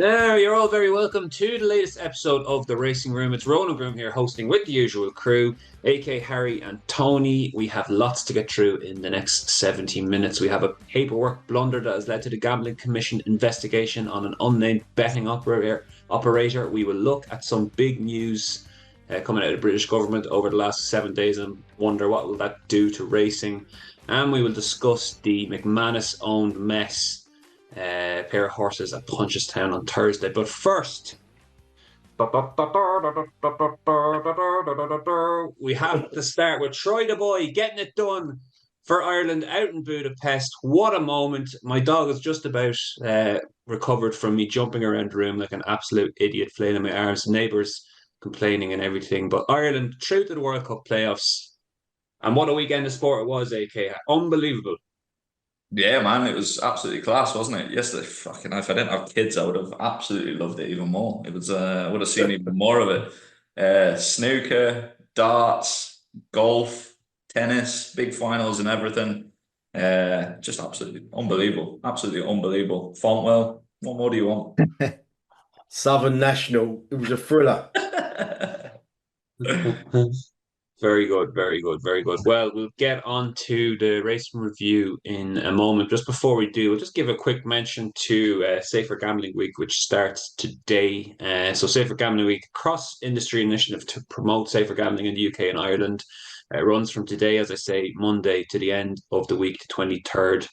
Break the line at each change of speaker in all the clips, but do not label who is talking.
There, you're all very welcome to the latest episode of The Racing Room. It's Ronan Groom here hosting with the usual crew, AK Harry and Tony. We have lots to get through in the next 70 minutes. We have a paperwork blunder that has led to the Gambling Commission investigation on an unnamed betting operator. We will look at some big news coming out of the British government over the last 7 days and wonder what will that do to racing. And we will discuss the McManus-owned mess pair of horses at Punchestown on Thursday. But first, we have to start with Troy the boy getting it done for Ireland out in Budapest. What a moment. My dog is just about recovered from me jumping around the room like an absolute idiot, flailing my arms, neighbours complaining and everything. But Ireland through to the World Cup playoffs. And what a weekend of sport it was, AK. Unbelievable.
Yeah, man, it was absolutely class, wasn't it? Yesterday, fucking, if I didn't have kids, I would have absolutely loved it even more. It was, I would have seen even more of it. Snooker, darts, golf, tennis, big finals and everything. Just absolutely unbelievable. Absolutely unbelievable. Fontwell, what more do you want?
Southern National. It was a thriller.
Very good, very good, very good. Well, we'll get on to the racing review in a moment. Just before we do, we'll just give a quick mention to Safer Gambling Week, which starts today. So Safer Gambling Week, cross-industry initiative to promote safer gambling in the UK and Ireland. Runs from today, as I say, Monday to the end of the week, the 23rd.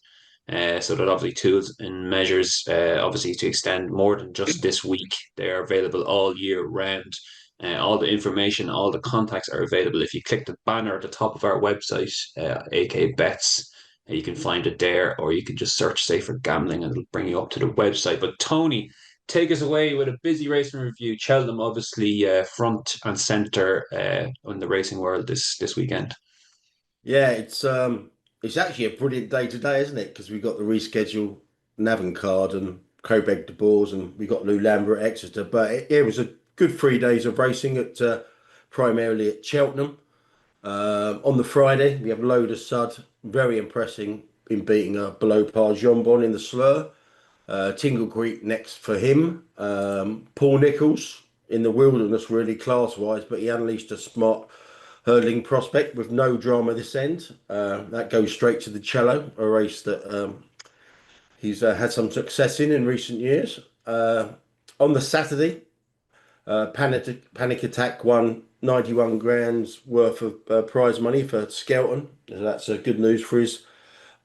So that obviously tools and measures, obviously to extend more than just this week. They are available all year round. All the information, all the contacts are available. If you click the banner at the top of our website, AK Bets, you can find it there, or you can just search Safer Gambling and it'll bring you up to the website. But Tony, take us away with a busy racing review. Cheltenham, obviously, front and centre in the racing world this weekend.
Yeah, it's actually a brilliant day today, isn't it? Because we got the rescheduled Navan card and Cobeg de Boers, and we got Lou Lambert at Exeter. But it was a good 3 days of racing at primarily at Cheltenham. On the Friday, we have Load of Sud, very impressing in beating a below par Jambon in the Slur. Tingle Creek next for him. Paul Nicholls in the Wilderness, really class wise, but he unleashed a smart hurdling prospect with no drama this end. That goes straight to the Cello, a race that he's had some success in recent years. On the Saturday, Panic Attack won 91 grand's worth of prize money for Skelton. So that's good news for his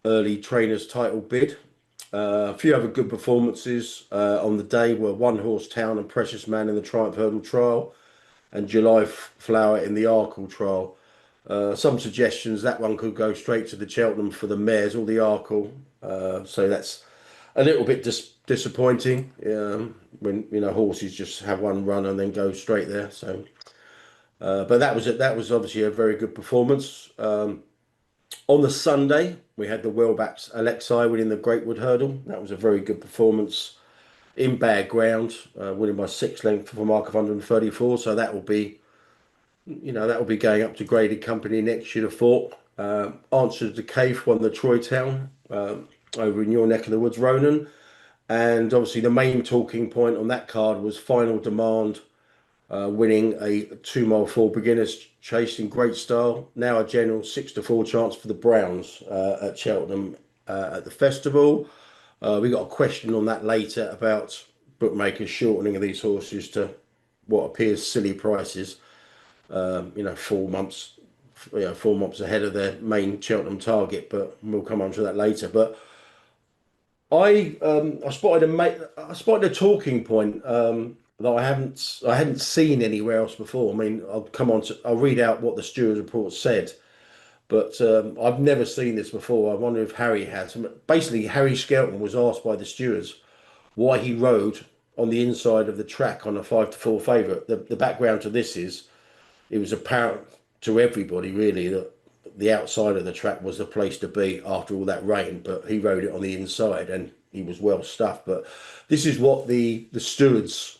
early trainers title bid. A few other good performances on the day were One Horse Town and Precious Man in the Triumph Hurdle Trial and July Flower in the Arkle Trial. Some suggestions that one could go straight to the Cheltenham for the mares or the Arkle. So that's a little bit disappointing when horses just have one run and then go straight there. So, but that was it. That was obviously a very good performance. On the Sunday, we had the Wellbacks Alexei winning the Greatwood Hurdle. That was a very good performance in bad ground, winning by 6 lengths for a mark of 134. So that will be, that will be going up to graded company next year. I thought. Answer to Cave won the Troy Town over in your neck of the woods, Ronan. And obviously the main talking point on that card was Final Demand winning a 2 mile 4 beginners chase in great style. Now a general 6-4 chance for the Browns at Cheltenham at the festival. We got a question on that later about bookmakers shortening of these horses to what appears silly prices. 4 months, 4 months ahead of their main Cheltenham target, but we'll come on to that later. But I spotted a talking point that I hadn't seen anywhere else before. I mean, I'll read out what the Stewards report said, but I've never seen this before. I wonder if Harry has. Basically, Harry Skelton was asked by the Stewards why he rode on the inside of the track on a 5-4 favourite. The background to this is it was apparent to everybody really that the outside of the track was the place to be after all that rain, but he rode it on the inside and he was well stuffed. But this is what the stewards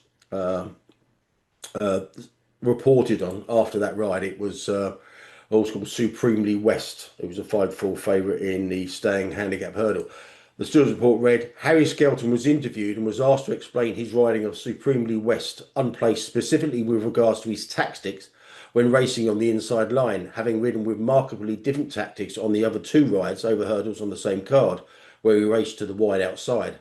reported on after that ride. It was also called Supremely West. It was a 5-4 favourite in the staying handicap hurdle. The Stewards report read, Harry Skelton was interviewed and was asked to explain his riding of Supremely West unplaced specifically with regards to his tactics when racing on the inside line, having ridden with markedly different tactics on the other two rides over hurdles on the same card, where he raced to the wide outside.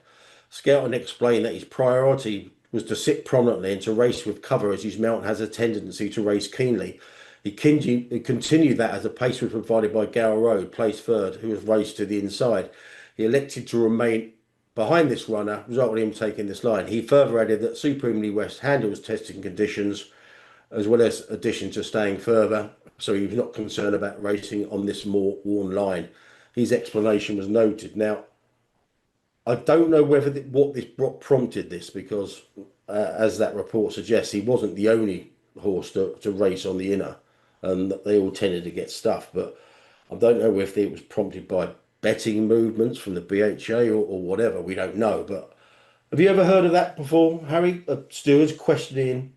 Skelton explained that his priority was to sit prominently and to race with cover as his mount has a tendency to race keenly. He continued that as the pace was provided by Gower Road, placed third, who was raced to the inside. He elected to remain behind this runner, resulting in him taking this line. He further added that Supremely West handles testing conditions as well as addition to staying further, so he was not concerned about racing on this more worn line. His explanation was noted. Now, I don't know whether what prompted this, because as that report suggests, he wasn't the only horse to race on the inner, and they all tended to get stuff. But I don't know if it was prompted by betting movements from the BHA or whatever. We don't know. But have you ever heard of that before, Harry? Stewards questioning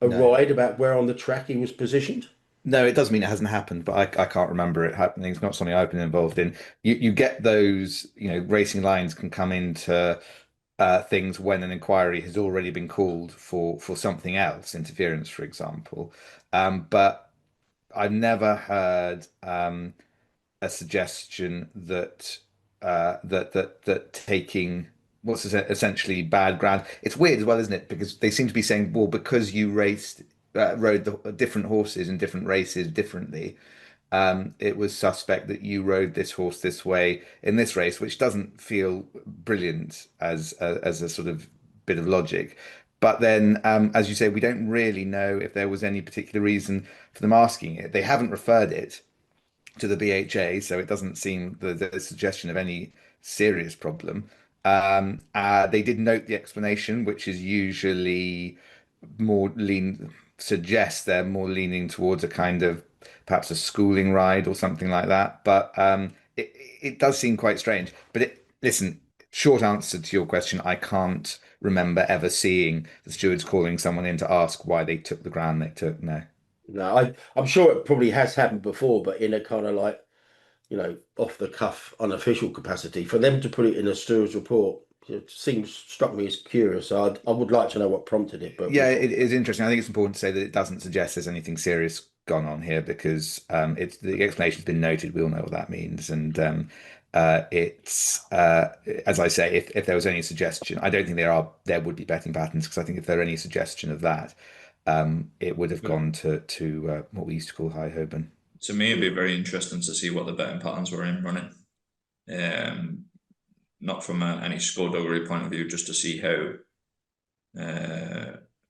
a ride about where on the track he was positioned?
No, it doesn't mean it hasn't happened, but I can't remember it happening. It's not something I've been involved in. You get those, racing lines can come into things when an inquiry has already been called for something else, interference, for example. But I've never heard a suggestion that that taking what's essentially bad ground. It's weird as well, isn't it? Because they seem to be saying, well, because you rode the different horses in different races differently, it was suspect that you rode this horse this way in this race, which doesn't feel brilliant as a sort of bit of logic. But then, as you say, we don't really know if there was any particular reason for them asking it. They haven't referred it to the BHA, so it doesn't seem the suggestion of any serious problem. They did note the explanation, which is usually more suggests they're more leaning towards a kind of perhaps a schooling ride or something like that. But it does seem quite strange. But listen, short answer to your question, I can't remember ever seeing the stewards calling someone in to ask why they took the ground they took. No.
No, I'm sure it probably has happened before, but in a kind of like, off the cuff, unofficial capacity. For them to put it in a stewards report, it struck me as curious. So I would like to know what prompted it. But
yeah, it is interesting. I think it's important to say that it doesn't suggest there's anything serious gone on here, because it's the explanation's been noted. We all know what that means, and it's as I say, if there was any suggestion, I don't think there would be betting patterns, because I think if there are any suggestion of that, it would have gone to what we used to call High Holborn.
To me, it'd be very interesting to see what the betting patterns were in running. Not from any skullduggery point of view, just to see how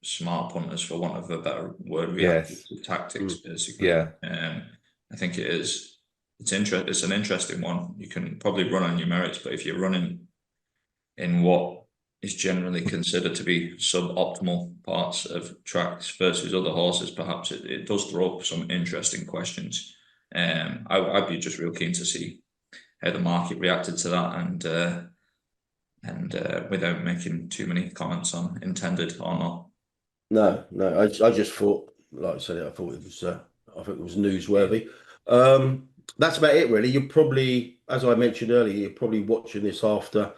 smart punters, for want of a better word, react to tactics, basically.
Yeah.
I think it is. It's an interesting one. You can probably run on your merits, but if you're running in what is generally considered to be suboptimal parts of tracks versus other horses, perhaps it does throw up some interesting questions. I'd be just real keen to see how the market reacted to that, and without making too many comments on intended or not.
No, I just thought, like I said, I thought it was newsworthy. That's about it, really. You're probably, as I mentioned earlier, you're probably watching this after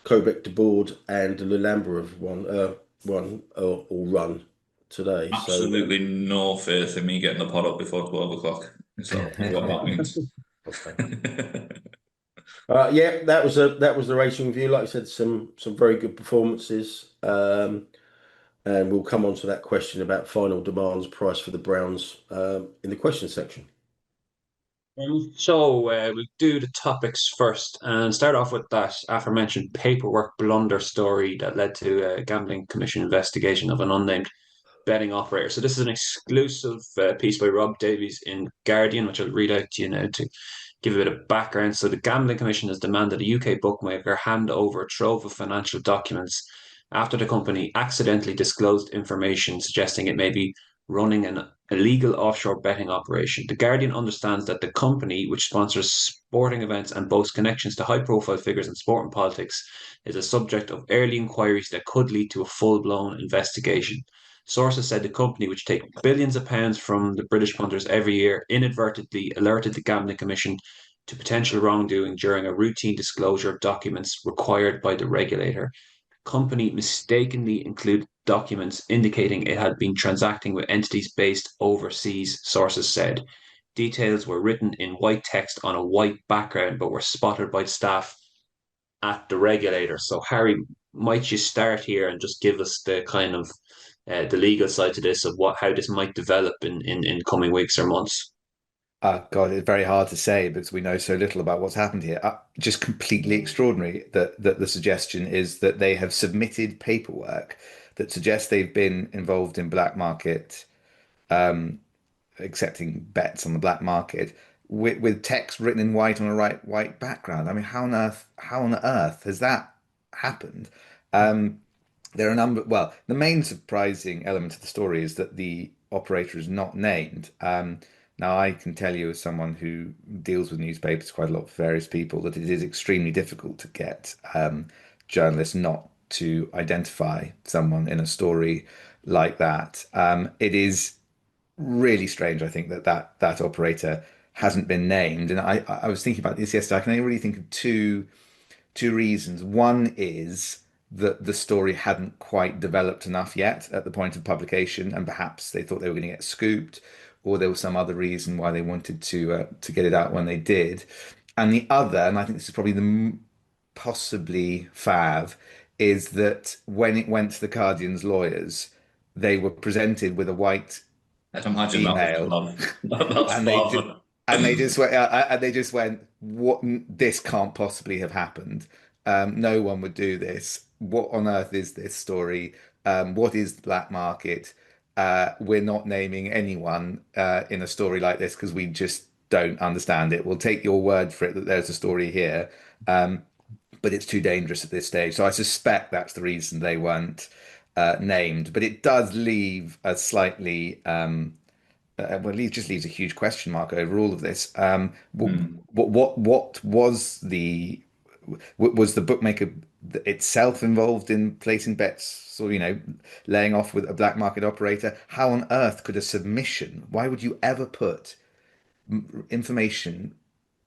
Quebec de Board and Lulamba have won or run today.
Absolutely no faith in me getting the pod up before 12 o'clock. Is that what that means?
Yeah, that was the racing review. Like I said, some very good performances, and we'll come on to that question about final demands, price for the Browns, in the question section.
So we'll do the topics first and start off with that aforementioned paperwork blunder story that led to a gambling commission investigation of an unnamed betting operator. So this is an exclusive piece by Rob Davies in Guardian, which I'll read out to you now to give a bit of background. So the Gambling Commission has demanded a UK bookmaker hand over a trove of financial documents after the company accidentally disclosed information suggesting it may be running an illegal offshore betting operation. The Guardian understands that the company, which sponsors sporting events and boasts connections to high-profile figures in sport and politics, is a subject of early inquiries that could lead to a full-blown investigation. Sources said the company, which takes billions of pounds from the British punters every year, inadvertently alerted the Gambling Commission to potential wrongdoing during a routine disclosure of documents required by the regulator. Company mistakenly included documents indicating it had been transacting with entities based overseas, sources said. Details were written in white text on a white background, but were spotted by staff at the regulator. So, Harry, might you start here and just give us the kind of the legal side to this of how this might develop in coming weeks or months?
God, it's very hard to say because we know so little about what's happened here. Just completely extraordinary that the suggestion is that they have submitted paperwork that suggests they've been involved in black market, accepting bets on the black market with text written in white on a white background. I mean, how on earth has that happened? There are a number. Well, the main surprising element of the story is that the operator is not named. Now, I can tell you, as someone who deals with newspapers quite a lot for various people, that it is extremely difficult to get journalists not to identify someone in a story like that. It is really strange, I think, that operator hasn't been named. And I was thinking about this yesterday. I can only really think of two reasons. One is that the story hadn't quite developed enough yet at the point of publication, and perhaps they thought they were going to get scooped, or there was some other reason why they wanted to get it out when they did. And the other, and I think this is probably possibly Fav, is that when it went to the Guardian's lawyers, they were presented with a white
I'd imagine
email,
that's
and
far.
they just went, "What? This can't possibly have happened. No one would do this. What on earth is this story? What is the black market? We're not naming anyone in a story like this because we just don't understand it. We'll take your word for it that there's a story here, but it's too dangerous at this stage." So I suspect that's the reason they weren't named. But it does leave a slightly well, it just leaves a huge question mark over all of this. What was the bookmaker itself involved in placing bets, or laying off with a black market operator? How on earth could a submission? Why would you ever put information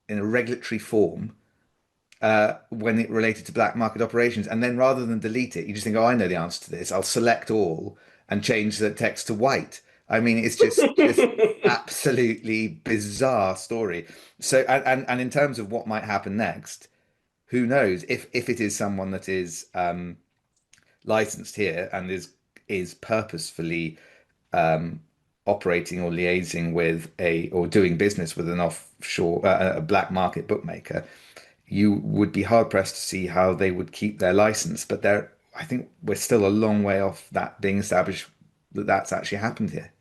in a regulatory form when it related to black market operations, and then rather than delete it, you just think, "Oh, I know the answer to this. I'll select all and change the text to white." I mean, it's just this absolutely bizarre story. So, and in terms of what might happen next, who knows if it is someone that is licensed here and is purposefully operating or liaising with or doing business with an offshore a black market bookmaker, you would be hard pressed to see how they would keep their license. But I think we're still a long way off that being established that that's actually happened here.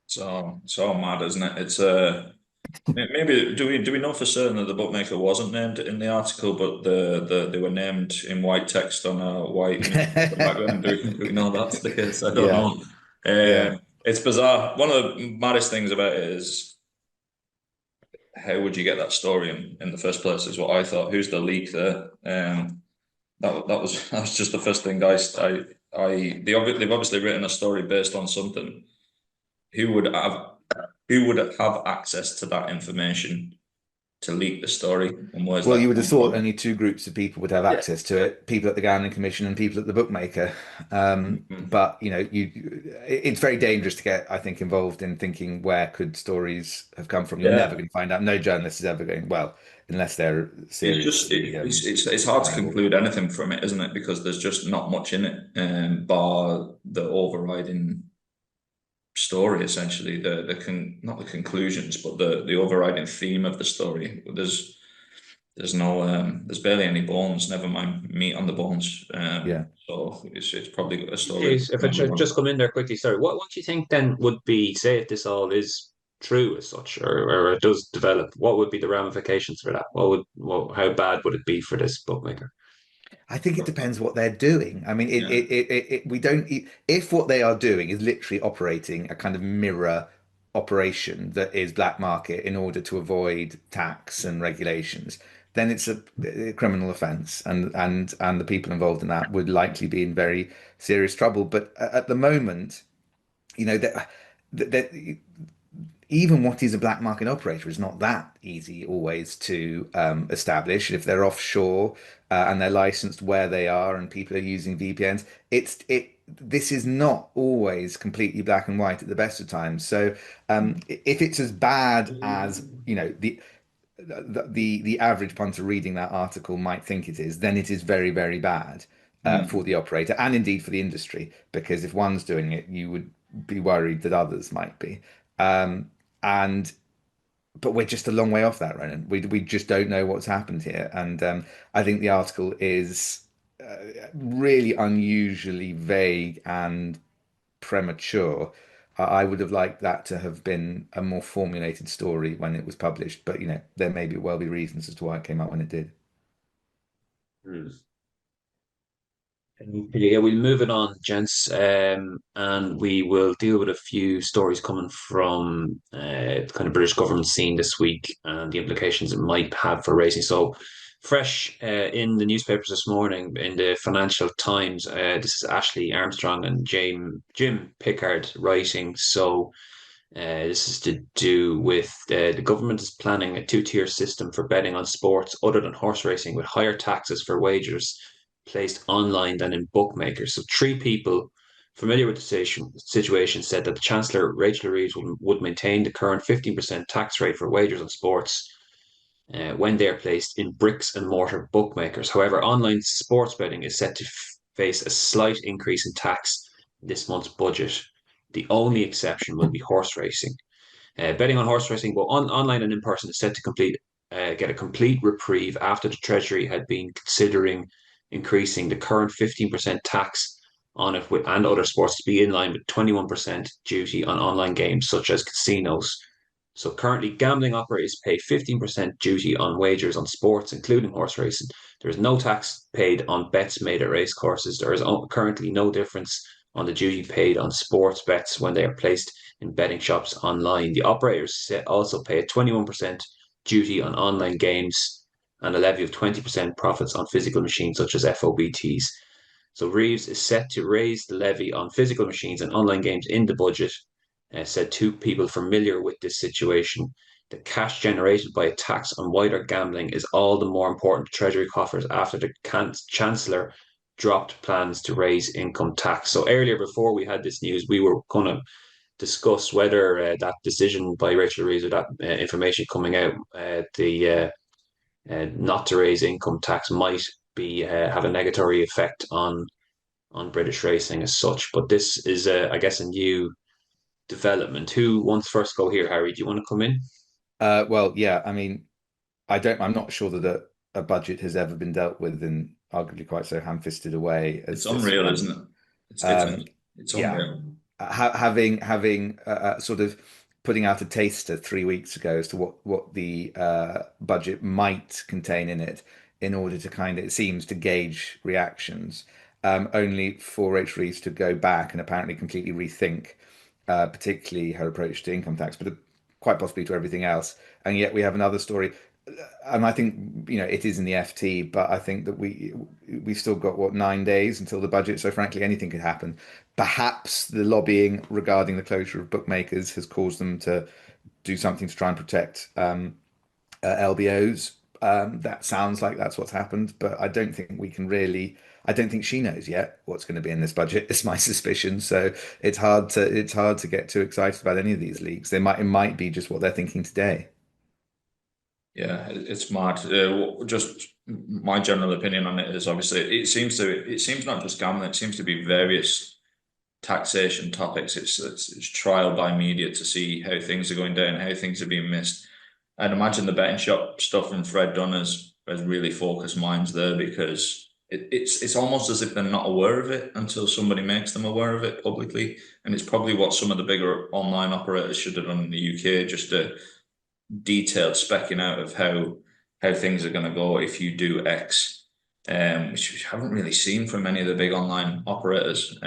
So mad, isn't it? It's maybe do we know for certain that the bookmaker wasn't named in the article, but they were named in white text on a white background? Do we know that's the case? I don't know.
Yeah.
It's bizarre. One of the maddest things about it is, how would you get that story in the first place? Is what I thought. Who's the leak there? That was just the first thing, guys. They've obviously written a story based on something. Who would have access to that information to leak the story? And where's
Well,
that
you would have
come
thought
from?
only two groups of people would have access to it: people at the Gambling Commission and people at the bookmaker. But it's very dangerous to get, I think, involved in thinking where could stories have come from. You're
Yeah.
never going to find out. No journalist is ever going, well, unless they're seriously.
It's hard to conclude anything from it, isn't it? Because there's just not much in it, bar the overriding story, essentially, not the conclusions, but the overriding theme of the story. There's barely any bones, never mind meat on the bones.
Yeah.
So it's probably a story.
Jeez, if I just come in there quickly, sorry, what do you think then would be, say, if this all is true as such, or it does develop, what would be the ramifications for that? How bad would it be for this bookmaker?
I think it depends what they're doing. I mean, we don't, if what they are doing is literally operating a kind of mirror operation that is black market in order to avoid tax and regulations, then it's a criminal offence, and the people involved in that would likely be in very serious trouble. But at the moment, that even what is a black market operator is not that easy always to establish. If they're offshore and they're licensed where they are and people are using VPNs, this is not always completely black and white at the best of times. So if it's as bad as the average punter reading that article might think it is, then it is very, very bad for the operator and indeed for the industry, because if one's doing it, you would be worried that others might be. And but we're just a long way off that, Ronan. We just don't know what's happened here, and I think the article is really unusually vague and premature. I would have liked that to have been a more formulated story when it was published, but there may well be reasons as to why it came out when it did.
Hmm. Yeah, we'll move it on, gents, and we will deal with a few stories coming from kind of British government scene this week and the implications it might have for racing. So, fresh in the newspapers this morning, in the Financial Times, this is Ashley Armstrong and Jim Pickard writing. So, this is to do with the government is planning a two-tier system for betting on sports other than horse racing, with higher taxes for wagers placed online than in bookmakers. So three people familiar with the situation said that the Chancellor Rachel Reeves would maintain the current 15% tax rate for wagers on sports when they are placed in bricks and mortar bookmakers. However, online sports betting is set to face a slight increase in tax in this month's budget. The only exception will be horse racing. Betting on horse racing, both online and in person, is set to get a complete reprieve after the Treasury had been considering increasing the current 15% tax on it and other sports to be in line with 21% duty on online games such as casinos. So currently, gambling operators pay 15% duty on wagers on sports, including horse racing. There is no tax paid on bets made at racecourses. There is currently no difference on the duty paid on sports bets when they are placed in betting shops online. The operators also pay a 21% duty on online games and a levy of 20% profits on physical machines such as FOBTs. So Reeves is set to raise the levy on physical machines and online games in the budget, said two people familiar with this situation. The cash generated by a tax on wider gambling is all the more important to Treasury coffers after the Chancellor dropped plans to raise income tax. So earlier, before we had this news, we were going to discuss whether that decision by Rachel Reeves or that information coming out, the not to raise income tax might be have a negatory effect on British racing as such. But this is, I guess, a new development. Who wants first go here, Harry? Do you want to come in?
Well, yeah. I mean, I'm not sure that a budget has ever been dealt with in arguably quite so ham-fisted a way as
It's unreal,
one.
isn't it? It's
Yeah.
unreal.
Having sort of putting out a taster 3 weeks ago as to what the budget might contain in it, in order to it seems to gauge reactions, only for Rachel Reeves to go back and apparently completely rethink, particularly her approach to income tax, but quite possibly to everything else. And yet we have another story, and I think it is in the FT, but I think that we've still got 9 days until the budget. So frankly, anything could happen. Perhaps the lobbying regarding the closure of bookmakers has caused them to do something to try and protect LBOs. That sounds like that's what's happened, but I don't think we can really. I don't think she knows yet what's going to be in this budget. It's my suspicion. So it's hard to get too excited about any of these leaks. It might be just what they're thinking today.
Yeah, it's mad. Just my general opinion on it is, obviously it seems not just gambling. It seems to be various taxation topics. It's trial by media to see how things are going down, how things are being missed. I'd imagine the betting shop stuff from Fred Dunn has really focused minds there, because it's almost as if they're not aware of it until somebody makes them aware of it publicly. And it's probably what some of the bigger online operators should have done in the UK, just a detailed specking out of how things are going to go if you do X, which we haven't really seen from many of the big online operators.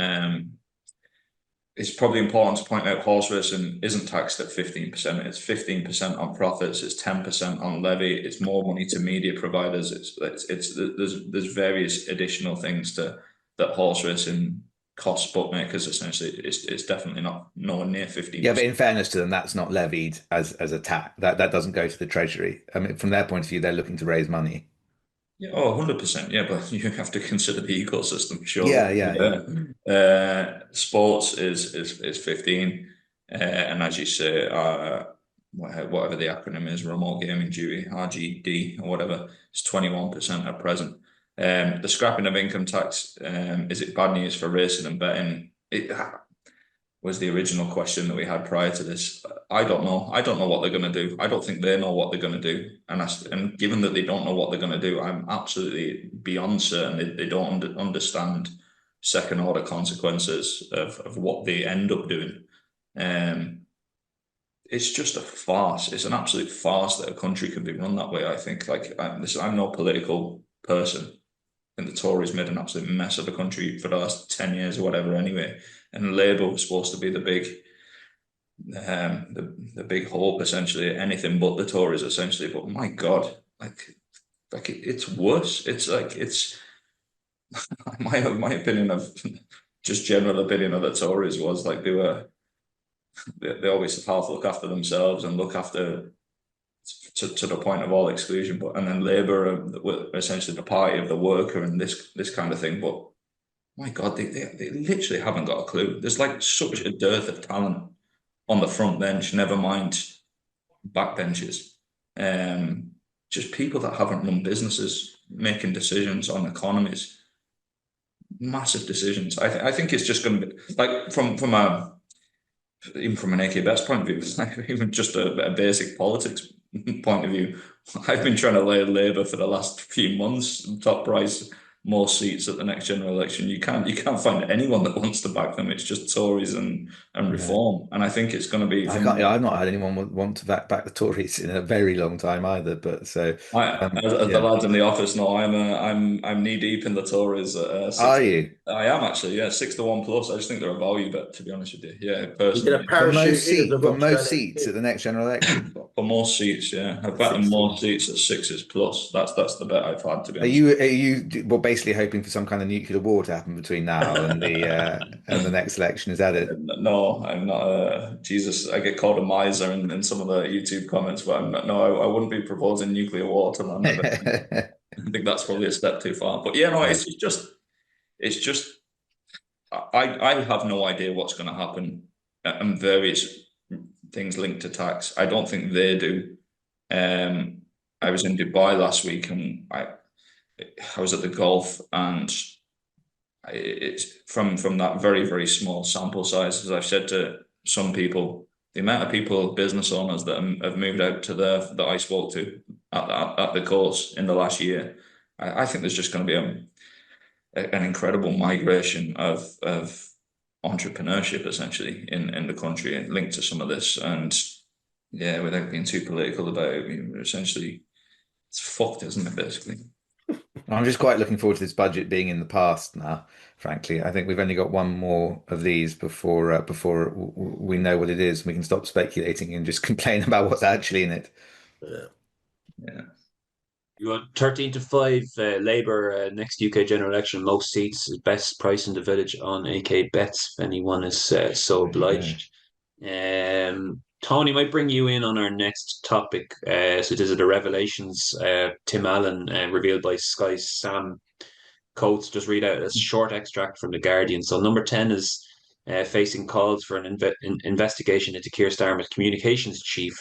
It's probably important to point out horse racing isn't taxed at 15%. It's 15% on profits. It's 10% on levy. It's more money to media providers. There's various additional things that horse racing cost bookmakers essentially. It's definitely not nowhere near 15%.
Yeah, but in fairness to them, that's not levied as a tax. That doesn't go to the treasury. I mean, from their point of view, they're looking to raise money.
Yeah, oh, 100%. Yeah, but you have to consider the ecosystem, sure.
Yeah.
Sports is 15, and as you say, whatever the acronym is, remote gaming duty, RGD or whatever, it's 21% at present. The scrapping of income tax, is it bad news for racing and betting? It was the original question that we had prior to this. I don't know. I don't know what they're going to do. I don't think they know what they're going to do. And given that they don't know what they're going to do, I'm absolutely beyond certain they don't understand second order consequences of what they end up doing. It's just a farce. It's an absolute farce that a country can be run that way. I think. I'm no political person, and the Tories made an absolute mess of the country for the last 10 years or whatever anyway. And Labour was supposed to be the big hope, essentially, anything but the Tories, essentially. But my God, it's worse. It's my opinion of just general opinion of the Tories was like they always half look after themselves and look after to the point of all exclusion, and then Labour were essentially the party of the worker and this kind of thing. But my God, they literally haven't got a clue. There's like such a dearth of talent on the front bench, never mind backbenches. Just people that haven't run businesses, making decisions on economies, massive decisions. I think it's just going to be like even from an AK Best point of view, like even just a basic politics point of view. I've been trying to lay Labour for the last few months, top price, more seats at the next general election. You can't find anyone that wants to back them. It's just Tories and reform. And I think it's going to be.
I've not had anyone want to back the Tories in a very long time either. But so
as the lads in the office know, I'm knee deep in the Tories.
Are you?
I am actually, yeah, 6-1 plus. I just think they're a value bet, to be honest with you. Yeah, personally.
For most seats at the next general election.
For most seats, yeah. I've bet on more seats at 6s plus. That's the bet I've had, to be honest.
Are you basically hoping for some kind of nuclear war to happen between now and the next election? Is that it?
No, I'm not. Jesus, I get called a miser in some of the YouTube comments, but I'm not. No, I wouldn't be proposing nuclear war to them. I think that's probably a step too far. But yeah, no, it's just. I have no idea what's going to happen, and various things linked to tax. I don't think they do. I was in Dubai last week, and I was at the golf, and it's from that very, very small sample size. As I've said to some people, the amount of people, business owners that have moved out to that I spoke to at the course in the last year, I think there's just going to be an incredible migration of entrepreneurship, essentially, in the country linked to some of this. And yeah, without being too political about it, essentially, it's fucked, isn't it, basically?
I'm just quite looking forward to this budget being in the past now, frankly. I think we've only got one more of these before we know what it is. We can stop speculating and just complain about what's actually in it.
Yeah.
You want 13-5 Labour next UK general election, most seats, best price in the village on AK Bets, if anyone is so obliged. Tony might bring you in on our next topic. So these are the revelations. Tim Allan revealed by Sky's Sam Coates. Just read out a short extract from The Guardian. So number 10 is facing calls for an investigation into Keir Starmer's communications chief.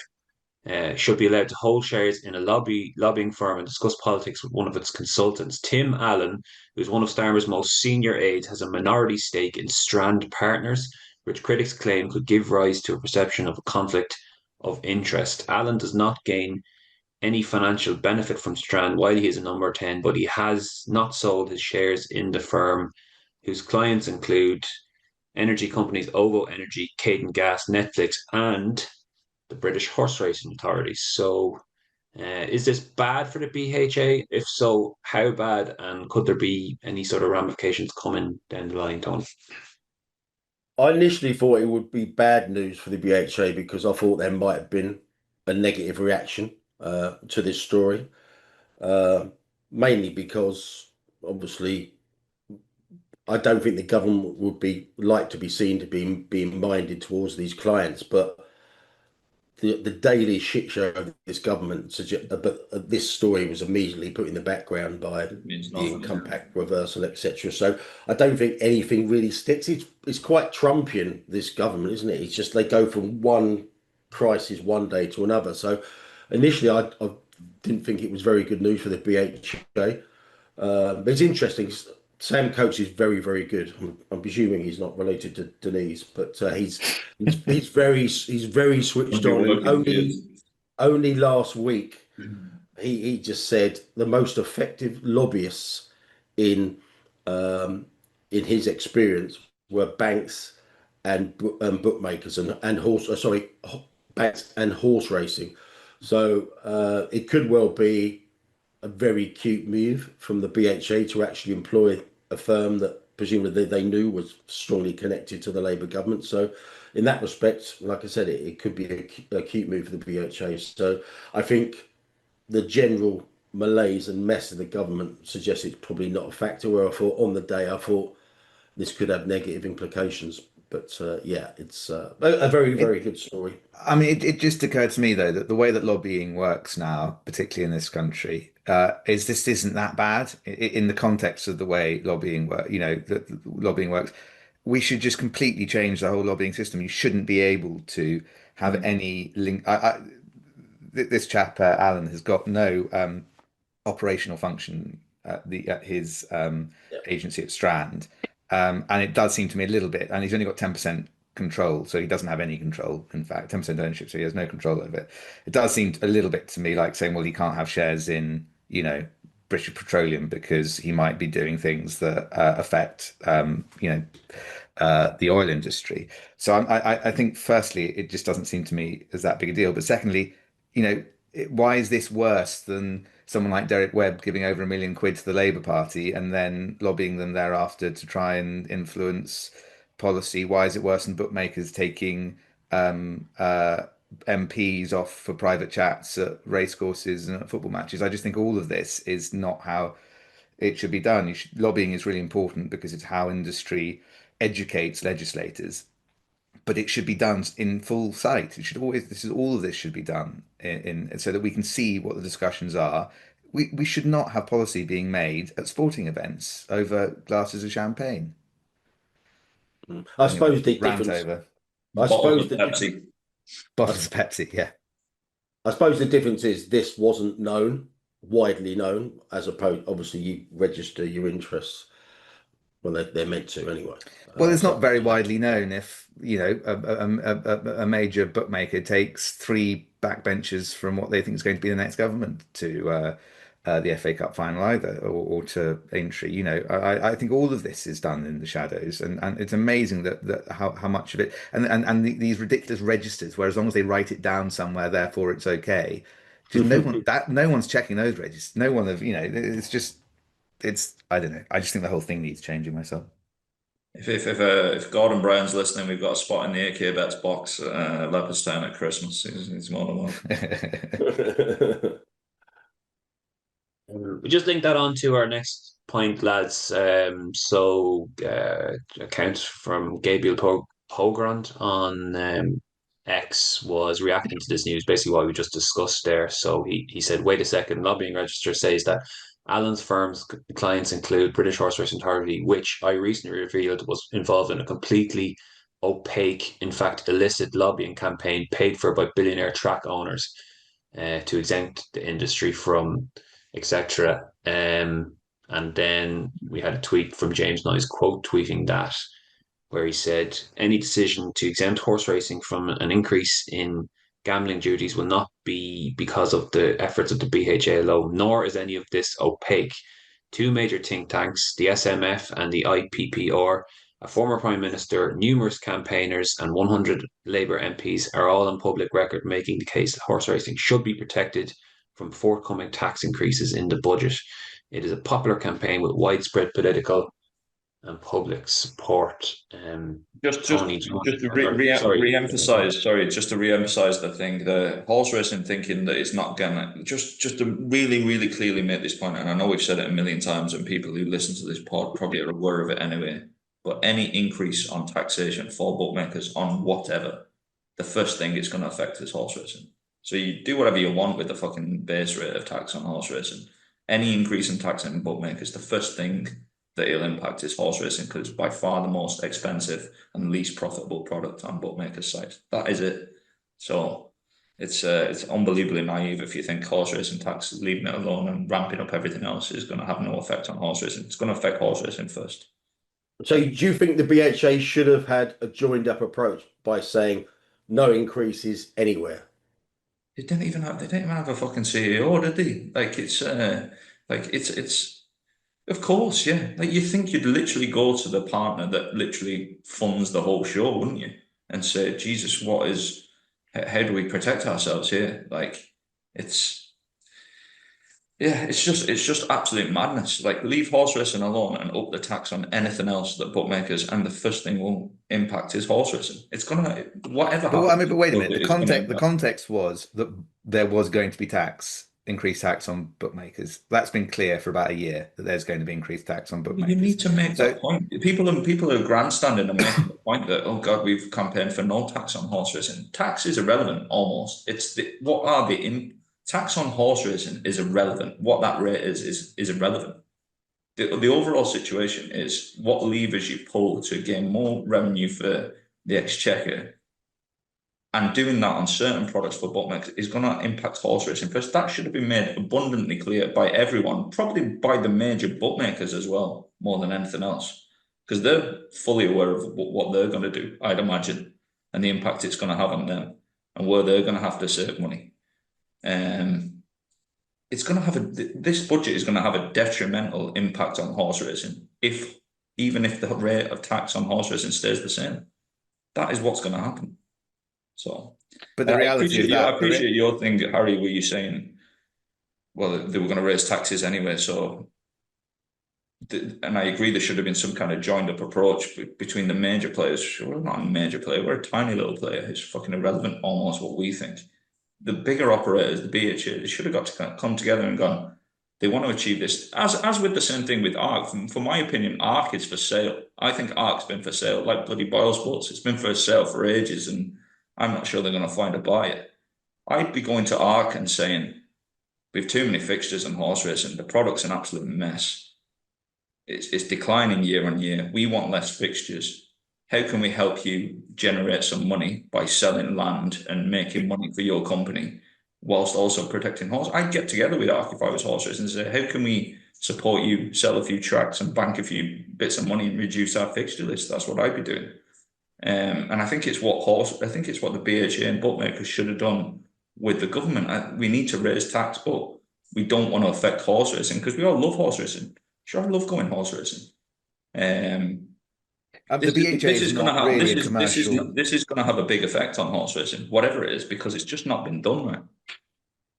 Should be allowed to hold shares in a lobbying firm and discuss politics with one of its consultants. Tim Allan, who's one of Starmer's most senior aides, has a minority stake in Strand Partners, which critics claim could give rise to a perception of a conflict of interest. Allan does not gain any financial benefit from Strand while he is a number 10, but he has not sold his shares in the firm, whose clients include energy companies OVO Energy, Caden Gas, Netflix, and the British Horse Racing Authority. So is this bad for the BHA? If so, how bad? And could there be any sort of ramifications coming down the line, Tony?
I initially thought it would be bad news for the BHA because I thought there might have been a negative reaction to this story, mainly because obviously I don't think the government would be like to be seen to be being minded towards these clients, but the daily shit show of this government suggest, but this story was immediately put in the background by
It means
the
nothing.
income tax reversal, etc. So I don't think anything really sticks. It's quite Trumpian, this government, isn't it? It's just they go from one crisis one day to another. So initially, I didn't think it was very good news for the BHA. But it's interesting. Sam Coates is very, very good. I'm presuming he's not related to Denise, but he's very
When
switched
you're
on. And
working for
only last week he just said the most effective lobbyists in in his experience were banks and bookmakers and banks and horse racing. So it could well be a very cute move from the BHA to actually employ a firm that presumably they knew was strongly connected to the Labour government. So, in that respect, like I said, it could be a cute move for the BHA. So, I think the general malaise and mess of the government suggests it's probably not a factor. Where I thought on the day, I thought this could have negative implications. But yeah, it's a very, very good story.
I mean, it just occurred to me though that the way that lobbying works now, particularly in this country, is this isn't that bad in the context of the way lobbying work. You know, that lobbying works. We should just completely change the whole lobbying system. You shouldn't be able to have any link. This chap Allan has got no operational function at his
Yeah.
agency at Strand, and it does seem to me a little bit. And he's only got 10% control, so he doesn't have any control. In fact, 10% ownership, so he has no control over it. It does seem a little bit to me like saying, well, he can't have shares in, British Petroleum because he might be doing things that affect, the oil industry. So I think, firstly, it just doesn't seem to me as that big a deal. But secondly, why is this worse than someone like Derek Webb giving over £1 million to the Labour Party and then lobbying them thereafter to try and influence policy? Why is it worse than bookmakers taking MPs off for private chats at racecourses and at football matches? I just think all of this is not how it should be done. Lobbying is really important because it's how industry educates legislators, but it should be done in full sight. It should always, this is all of this should be done so that we can see what the discussions are. We should not have policy being made at sporting events over glasses of champagne.
I
Anyway,
suppose the
rant
difference.
over.
I
bottles
suppose
of Pepsi.
Bottles of Pepsi, yeah.
I suppose the difference is this wasn't widely known, as opposed. Obviously, you register your interests. Well, they're meant to anyway.
Well, it's not
So
very widely known if, a major bookmaker takes three backbenchers from what they think is going to be the next government to the FA Cup final either, or to Aintree. I think all of this is done in the shadows, and it's amazing that how much of it, and these ridiculous registers, where as long as they write it down somewhere, therefore it's okay. Just no one's checking those registers. No one of, it's just, I don't know. I just think the whole thing needs changing myself.
If Gordon Brown's listening, we've got a spot in the AK Bets box, Leopardstown at Christmas. He's more than welcome.
We just link that on to our next point, lads. Account from Gabriel Pogrund on X was reacting to this news, basically what we just discussed there. So he said, wait a second, lobbying register says that Allan's firm's clients include British Horse Racing Authority, which I recently revealed was involved in a completely opaque, in fact, illicit lobbying campaign paid for by billionaire track owners to exempt the industry from etc. And then we had a tweet from James Noyes quote tweeting that, where he said, any decision to exempt horse racing from an increase in gambling duties will not be because of the efforts of the BHA alone, nor is any of this opaque. Two major think tanks, the SMF and the IPPR, a former Prime Minister, numerous campaigners, and 100 Labour MPs are all on public record making the case that horse racing should be protected from forthcoming tax increases in the budget. It is a popular campaign with widespread political and public support.
Just
Tony
to
Jones, sorry.
re-emphasize, just to re-emphasize the thing, the horse racing thinking that it's not gonna, just to really, really clearly make this point, and I know we've said it a million times, and people who listen to this pod probably are aware of it anyway, but any increase on taxation for bookmakers on whatever, the first thing it's going to affect is horse racing. So you do whatever you want with the fucking base rate of tax on horse racing. Any increase in tax on bookmakers, the first thing that it'll impact is horse racing, because it's by far the most expensive and least profitable product on bookmakers' sites. That is it. So it's unbelievably naive if you think horse racing tax, leaving it alone and ramping up everything else, is going to have no effect on horse racing. It's going to affect horse racing first.
So do you think the BHA should have had a joined up approach by saying no increases anywhere?
They didn't even have a fucking CEO, did they? Like it's of course, yeah. Like you think you'd literally go to the partner that literally funds the whole show, wouldn't you? And say, Jesus, how do we protect ourselves here? Like it's just absolute madness. Like leave horse racing alone and up the tax on anything else that bookmakers, and the first thing will impact is horse racing. It's gonna whatever.
But,
happens,
but wait a minute. The context was that there was going to be increased tax on bookmakers. That's been clear for about a year, that there's going to be increased tax on bookmakers.
You need to make that point. People are grandstanding and making the point that, oh God, we've campaigned for no tax on horse racing. Tax is irrelevant almost. It's tax on horse racing is irrelevant. What that rate is irrelevant. The overall situation is what levers you pull to gain more revenue for the exchequer, and doing that on certain products for bookmakers is going to impact horse racing first. That should have been made abundantly clear by everyone, probably by the major bookmakers as well, more than anything else, because they're fully aware of what they're going to do, I'd imagine, and the impact it's going to have on them, and where they're going to have to save money. It's going to have this budget is going to have a detrimental impact on horse racing, even if the rate of tax on horse racing stays the same. That is what's going to happen. So,
but the reality is that
I appreciate your thing, Harry, where you're saying, well, they were going to raise taxes anyway. So, and I agree there should have been some kind of joined up approach between the major players. We're not a major player, we're a tiny little player. It's fucking irrelevant, almost what we think. The bigger operators, the BHA, they should have got to come together and gone, they want to achieve this. As with the same thing with ARC, for my opinion, ARC is for sale. I think ARC's been for sale, like bloody Boyle Sports. It's been for sale for ages, and I'm not sure they're going to find a buyer. I'd be going to ARC and saying, we have too many fixtures in horse racing. The product's an absolute mess. It's declining year on year. We want less fixtures. How can we help you generate some money by selling land and making money for your company whilst also protecting horse? I'd get together with ARC if I was horse racing and say, how can we support you, sell a few tracks and bank a few bits of money and reduce our fixture list? That's what I'd be doing. And I think it's what the BHA and bookmakers should have done with the government. We need to raise tax, but we don't want to affect horse racing, because we all love horse racing. Sure, I love going horse racing.
The BHA is not really a commercial.
This is going to have a big effect on horse racing, whatever it is, because it's just not been done right.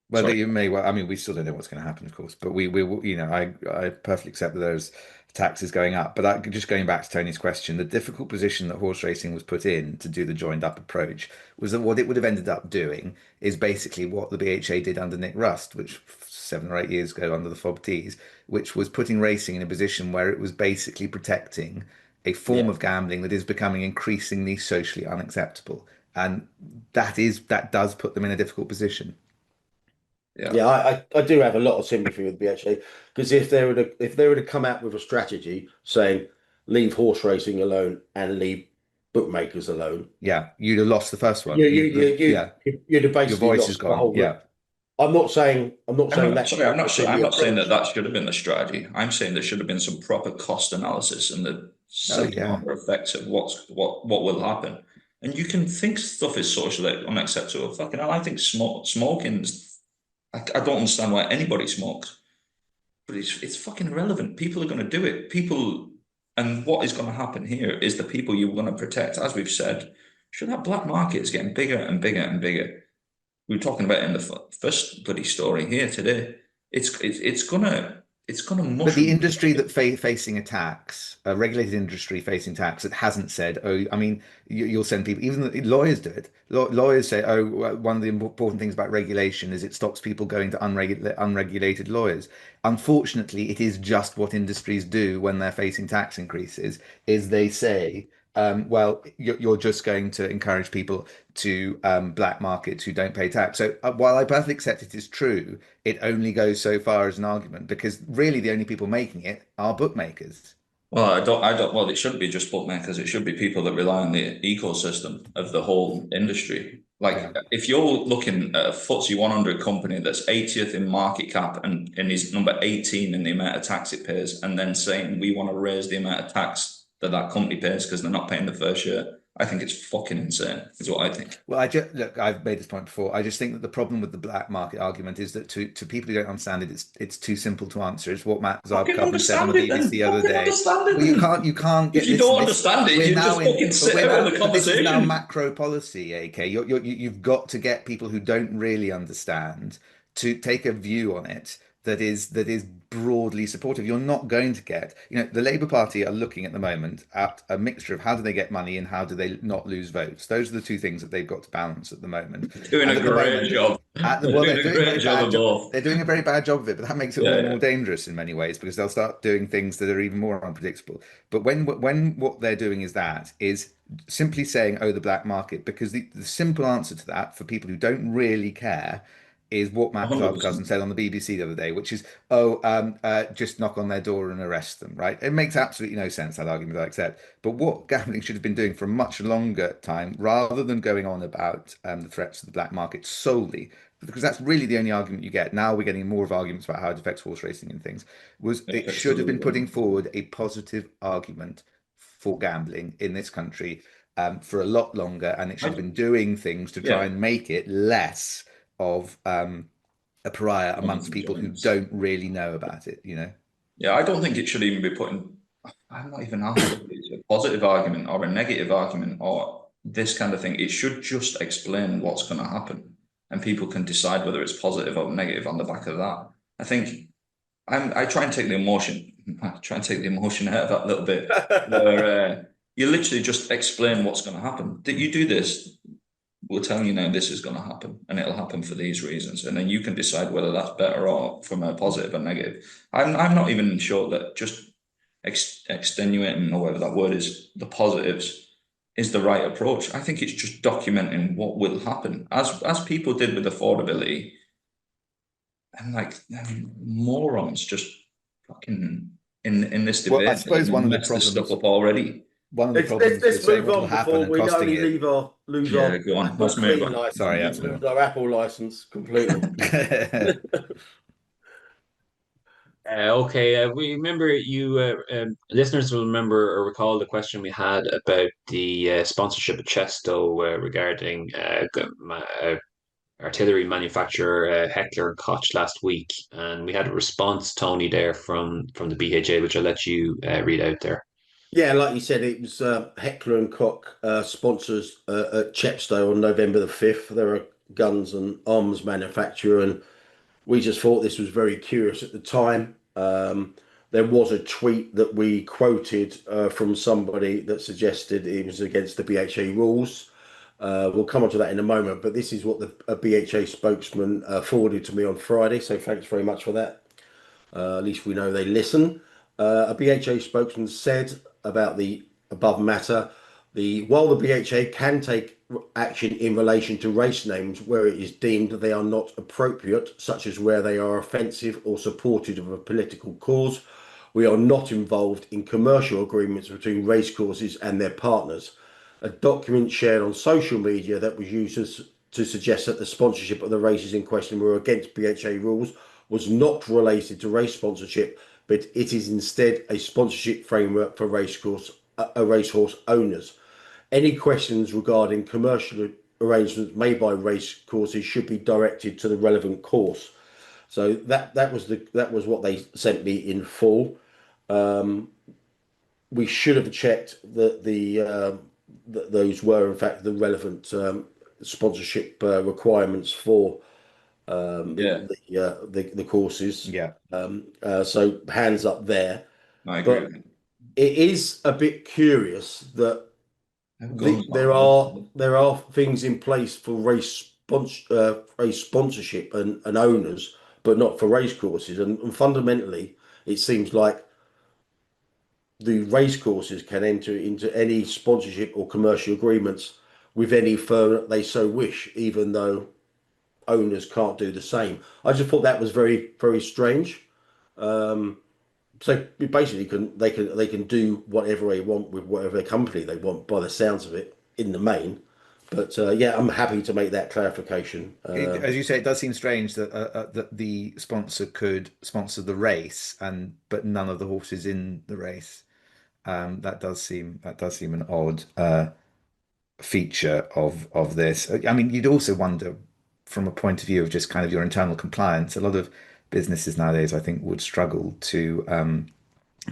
Well, you may well. I mean, we still don't know what's going to happen, of course, but we I perfectly accept that there's taxes going up. But just going back to Tony's question, the difficult position that horse racing was put in to do the joined up approach was that what it would have ended up doing is basically what the BHA did under Nick Rust, which 7 or 8 years ago under the Fob Tees, which was putting racing in a position where it was basically protecting a form of gambling that is becoming increasingly socially unacceptable, and that does put them in a difficult position.
Yeah, I do have a lot of sympathy with BHA, because if they were to come out with a strategy saying leave horse racing alone and leave bookmakers alone,
you'd have lost the first one.
You'd have basically
your voice
lost
is
the
gone.
whole. I'm not saying that.
Sorry, I'm not saying that should have been the strategy. I'm saying there should have been some proper cost analysis and the second-order effects of what will happen. And you can think stuff is socially unacceptable. Fucking hell, I think smoking's. I don't understand why anybody smokes, but it's fucking irrelevant. People are going to do it. And what is going to happen here is the people you want to protect. As we've said, sure, that black market is getting bigger and bigger and bigger. We were talking about it in the first bloody story here today. It's gonna it's going to
But the
mushroom.
industry that facing a tax, a regulated industry facing tax, that hasn't said, oh, I mean, you'll send people, even lawyers do it. Lawyers say, oh, one of the important things about regulation is it stops people going to unregulated lawyers. Unfortunately, it is just what industries do when they're facing tax increases, is they say, well, you're just going to encourage people to black markets who don't pay tax. So while I perfectly accept it is true, it only goes so far as an argument because really the only people making it are bookmakers.
Well, well, it shouldn't be just bookmakers. It should be people that rely on the ecosystem of the whole industry. Like,
Yeah.
if you're looking at a FTSE 100 company that's 80th in market cap and is number 18 in the amount of tax it pays, and then saying we want to raise the amount of tax that that company pays because they're not paying the fair share, I think it's fucking insane, is what I think.
Well, look, I've made this point before. I just think that the problem with the black market argument is that to people who don't understand it, it's too simple to answer. It's what Matt
Fucking
Zarkov said on the
understand it
BBC
then.
the other
Fucking
day.
understand it
Well,
then.
you can't get
If you
this.
don't understand it,
We're
you
now
just fucking sit out of the
but this is now
conversation.
macro policy, AK. You've got to get people who don't really understand to take a view on it that is broadly supportive. You're not going to get, the Labour Party are looking at the moment at a mixture of how do they get money and how do they not lose votes. Those are the two things that they've got to balance at the moment.
Doing
And
a
at the
great
moment,
job.
well,
They're doing a great job of both.
they're doing a very bad job of it, but that makes it
Yeah,
all
yeah.
more dangerous in many ways because they'll start doing things that are even more unpredictable. But when what they're doing is simply saying, oh, the black market, because the simple answer to that for people who don't really care is what Matt Zarkov
100%.
said on the BBC the other day, which is, just knock on their door and arrest them, right? It makes absolutely no sense, that argument, I accept. But what gambling should have been doing for a much longer time, rather than going on about the threats to the black market solely, because that's really the only argument you get. Now we're getting more of arguments about how it affects horse racing and things, was it
Affects the
should have been putting
legal.
forward a positive argument for gambling in this country for a lot longer, and it should have been doing things to try
Yeah.
and make it less of a pariah amongst
Jonathan
people who
Jones.
don't really know about it,
Yeah, I don't think it should even be putting. I'm not even asked if it's a positive argument or a negative argument or this kind of thing. It should just explain what's going to happen, and people can decide whether it's positive or negative on the back of that. I think I try and take the emotion. I try and take the emotion out of that little bit, where you literally just explain what's going to happen. That you do this, we'll tell you now this is going to happen, and it'll happen for these reasons, and then you can decide whether that's better or from a positive or negative. I'm not even sure that just extenuating, or whatever that word is, the positives is the right approach. I think it's just documenting what will happen, as people did with affordability, and morons just fucking in this debate.
Well, I suppose one of the
messed this stuff
problems,
up already.
one of the
Let's
problems with saying
move
what will
on
happen
before
and
we
costing
only
it.
lose
Yeah,
our
go on.
Apple
Let's move
Clean
on.
license,
Sorry, absolutely.
lose our Apple license completely.
Okay, we remember listeners will remember or recall the question we had about the sponsorship of Chesto regarding artillery manufacturer Heckler and Koch last week, and we had a response, Tony, there from the BHA, which I'll let you read out there.
Yeah, like you said, it was Heckler and Koch sponsors at Chepstow on November the 5th. They're a guns and arms manufacturer, and we just thought this was very curious at the time. There was a tweet that we quoted from somebody that suggested it was against the BHA rules. We'll come on to that in a moment, but this is what a BHA spokesman forwarded to me on Friday, so thanks very much for that. At least we know they listen. A BHA spokesman said about the above matter, while the BHA can take action in relation to race names where it is deemed they are not appropriate, such as where they are offensive or supportive of a political cause, we are not involved in commercial agreements between racecourses and their partners. A document shared on social media that was used to suggest that the sponsorship of the races in question were against BHA rules was not related to race sponsorship, but it is instead a sponsorship framework for racehorse owners. Any questions regarding commercial arrangements made by race courses should be directed to the relevant course. So that was what they sent me in full. We should have checked that those were in fact the relevant sponsorship requirements for
Yeah.
the courses.
Yeah.
So hands up there.
I agree
But
with you.
it is a bit curious that
Guns
there are things in place for race sponsorship and owners, but not for race courses. And fundamentally, it seems like the race courses can enter into any sponsorship or commercial agreements with any firm that they so wish, even though owners can't do the same. I just thought that was very, very strange. So basically, they can do whatever they want with whatever company they want, by the sounds of it, in the main. But yeah, I'm happy to make that clarification.
As you say, it does seem strange that that the sponsor could sponsor the race, but none of the horses in the race. That does seem an odd feature of this. I mean, you'd also wonder from a point of view of just kind of your internal compliance. A lot of businesses nowadays, I think, would struggle to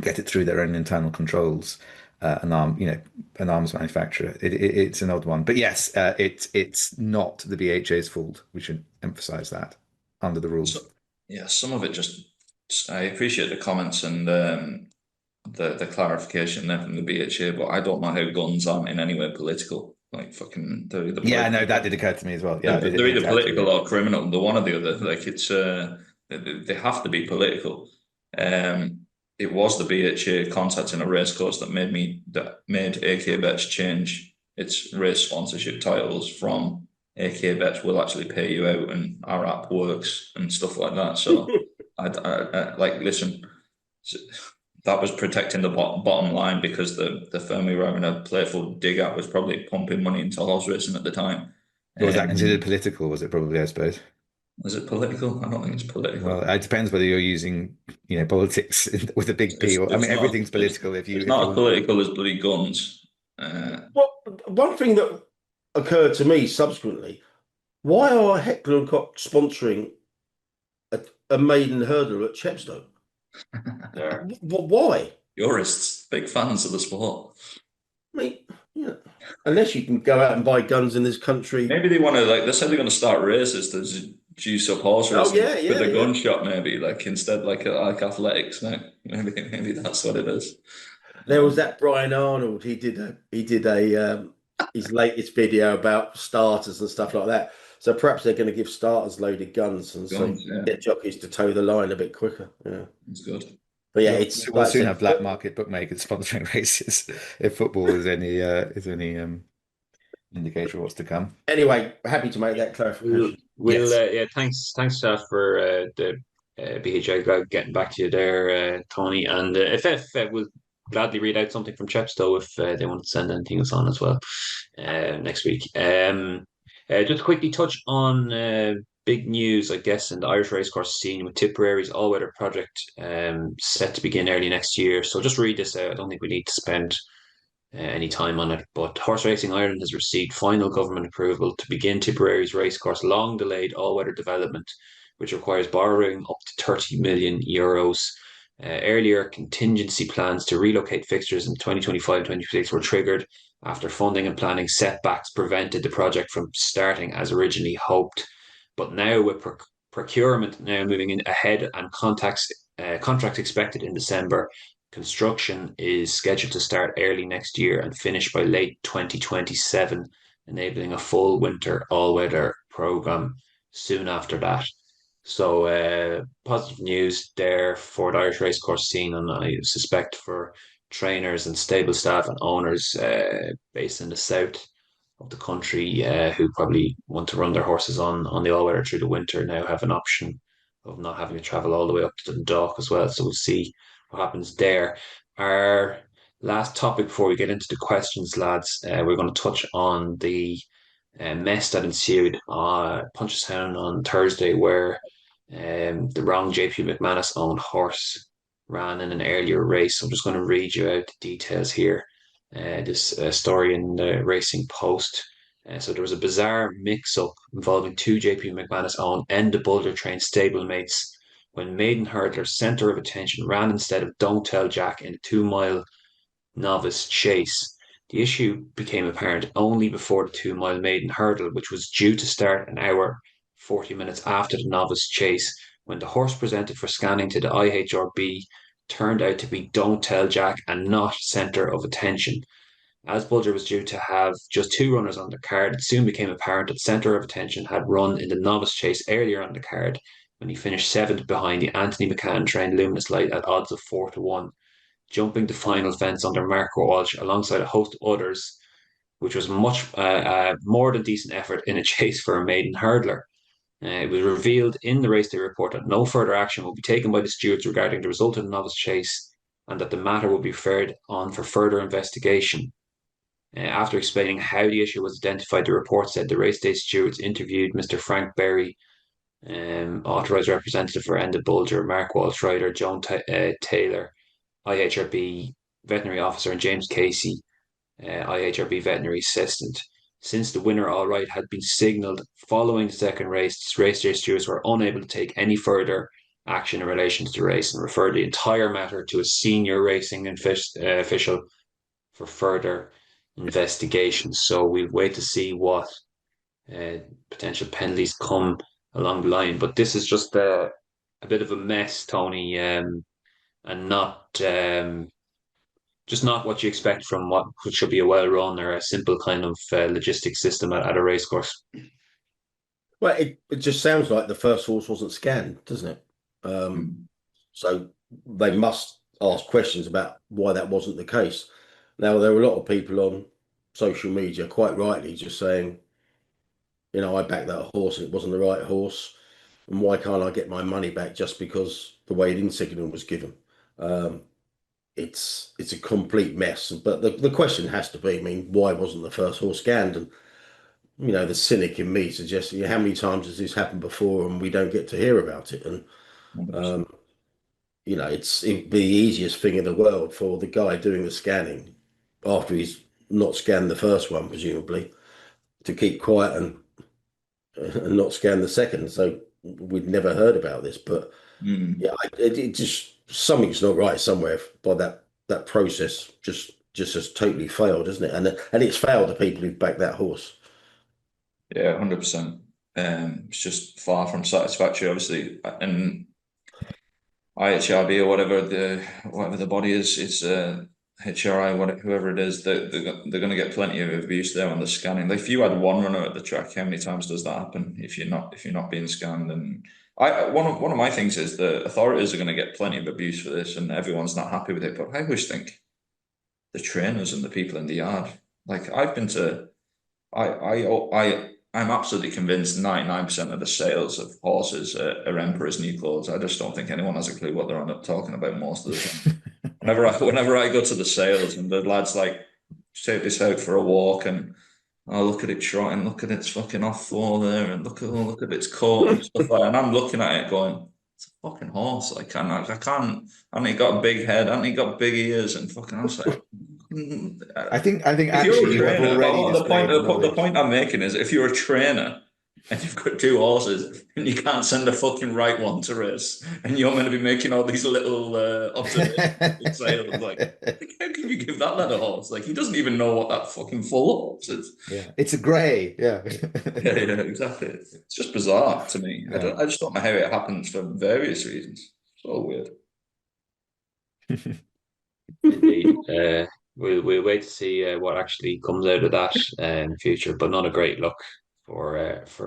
get it through their own internal controls. An arms manufacturer. It's an odd one, but yes, it's not the BHA's fault. We should emphasize that under the rules.
Yeah, some of it just. I appreciate the comments and the clarification there from the BHA, but I don't know how guns aren't in any way political. Like fucking,
yeah, no, that did occur to me as well. Yeah,
they're either political or criminal. The one or the other. Like it's they have to be political. It was the BHA contacting a racecourse that made AK Bets change its race sponsorship titles from AK Bets will actually pay you out and our app works and stuff like that. So I like listen. That was protecting the bottom line because the firm we were having a playful dig at was probably pumping money into horse racing at the time.
Was that considered political? Was it probably, I suppose?
Was it political? I don't think it's political.
Well, it depends whether you're using, politics with a big P or, I mean, everything's political if you.
It's not as political as bloody guns.
Well, one thing that occurred to me subsequently, why are Heckler and Koch sponsoring a maiden hurdle at Chepstow? Why?
Jurists, big fans of the sport.
I mean, yeah. Unless you can go out and buy guns in this country.
Maybe they want to, like, they said they're going to start races to juice up horse racing with a gun shot, maybe, like, instead, like athletics. No? Maybe that's what it is.
There was that Brian Arnold. He did a his latest video about starters and stuff like that. So perhaps they're going to give starters loaded guns and get jockeys to toe the line a bit quicker. Yeah,
it's good.
But yeah,
we'll soon have black market bookmakers sponsoring races if football is any indicator of what's to come.
Anyway, happy to make that clarification.
Thanks for the BHA getting back to you there, Tony. And if will gladly read out something from Chepstow if they want to send anything else on as well next week. Just quickly touch on big news, I guess, in the Irish racecourse scene with Tipperary's all-weather project set to begin early next year. So just read this out. I don't think we need to spend any time on it. But Horse Racing Ireland has received final government approval to begin Tipperary's racecourse long-delayed all-weather development, which requires borrowing up to 30 million euros. Earlier contingency plans to relocate fixtures in 2025-26 were triggered after funding and planning setbacks prevented the project from starting as originally hoped. But now with procurement now moving in ahead and contracts expected in December, construction is scheduled to start early next year and finish by late 2027, enabling a full winter all-weather programme soon after that. So positive news there for the Irish racecourse scene, and I suspect for trainers and stable staff and owners based in the south of the country who probably want to run their horses on the all-weather through the winter now have an option of not having to travel all the way up to the dock as well. So we'll see what happens there. Our last topic before we get into the questions, lads, we're going to touch on the mess that ensued Punchestown on Thursday, where the wrong JP McManus owned horse ran in an earlier race. So I'm just going to read you out the details here. This story in the Racing Post. So there was a bizarre mix-up involving two JP McManus owned and the Boulder trained stablemates when maiden hurdler's centre of attention ran instead of Don't Tell Jack in a 2-mile novice chase. The issue became apparent only before the 2-mile maiden hurdle, which was due to start an hour 40 minutes after the novice chase, when the horse presented for scanning to the IHRB turned out to be Don't Tell Jack and not centre of attention. As Bulger was due to have just 2 runners on the card, it soon became apparent that centre of attention had run in the novice chase earlier on the card when he finished 7th behind the Anthony McCann trained Luminous Light at odds of 4-1, jumping the final fence under Mark Walsh alongside a host of others, which was much more than decent effort in a chase for a maiden hurdler. It was revealed in the race day report that no further action will be taken by the stewards regarding the result of the novice chase and that the matter will be referred on for further investigation. After explaining how the issue was identified, the report said the race day stewards interviewed Mr. Frank Berry, authorised representative for Enda Bulger, Mark Walsh Rider, Joan Taylor, IHRB veterinary officer, and James Casey, IHRB veterinary assistant. Since the winner, all right, had been signalled following the second race, the race day stewards were unable to take any further action in relation to the race and referred the entire matter to a senior racing official for further investigation. So we'll wait to see what potential penalties come along the line. But this is just a bit of a mess, Tony, and not just not what you expect from what should be a well-run or a simple kind of logistic system at a racecourse.
Well, it just sounds like the first horse wasn't scanned, doesn't it? So they must ask questions about why that wasn't the case. Now, there were a lot of people on social media, quite rightly, just saying, I backed that horse and it wasn't the right horse. And why can't I get my money back just because the weighed-in signal was given? It's a complete mess. But the question has to be, why wasn't the first horse scanned? And, the cynic in me suggests, how many times has this happened before and we don't get to hear about it? And, it'd be the easiest thing in the world for the guy doing the scanning after he's not scanned the first one, presumably, to keep quiet and not scan the second. So we'd never heard about this. But it just, something's not right somewhere by that process. Just has totally failed, isn't it? And it's failed the people who've backed that horse.
Yeah, 100%. It's just far from satisfactory, obviously. And IHRB or whatever the body is, it's HRI, whoever it is, they're going to get plenty of abuse there on the scanning. Like if you had one runner at the track, how many times does that happen if you're not being scanned? And one of my things is the authorities are going to get plenty of abuse for this, and everyone's not happy with it. But I always think the trainers and the people in the yard. Like I've been to, I'm absolutely convinced 99% of the sales of horses are Emperor's New Clothes. I just don't think anyone has a clue what they're talking about most of the time. Whenever I go to the sales and the lads like take this out for a walk and look at it trotting, look at its fucking off floor there, and look at its coat and stuff like that. And I'm looking at it going, it's a fucking horse. I can't. And he got a big head, and he got big ears, and fucking. I was like,
I think actually you have already
the point I'm making is if you're a trainer and you've got 2 horses and you can't send a fucking right one to race and you're meant to be making all these little observations sales, like how can you give that a horse? Like he doesn't even know what that fucking full horse is.
Yeah, it's a grey. Yeah.
yeah, exactly. It's just bizarre to me.
Yeah.
I just don't know how it happens for various reasons. So weird.
Indeed. We'll wait to see what actually comes out of that in the future, but not a great look for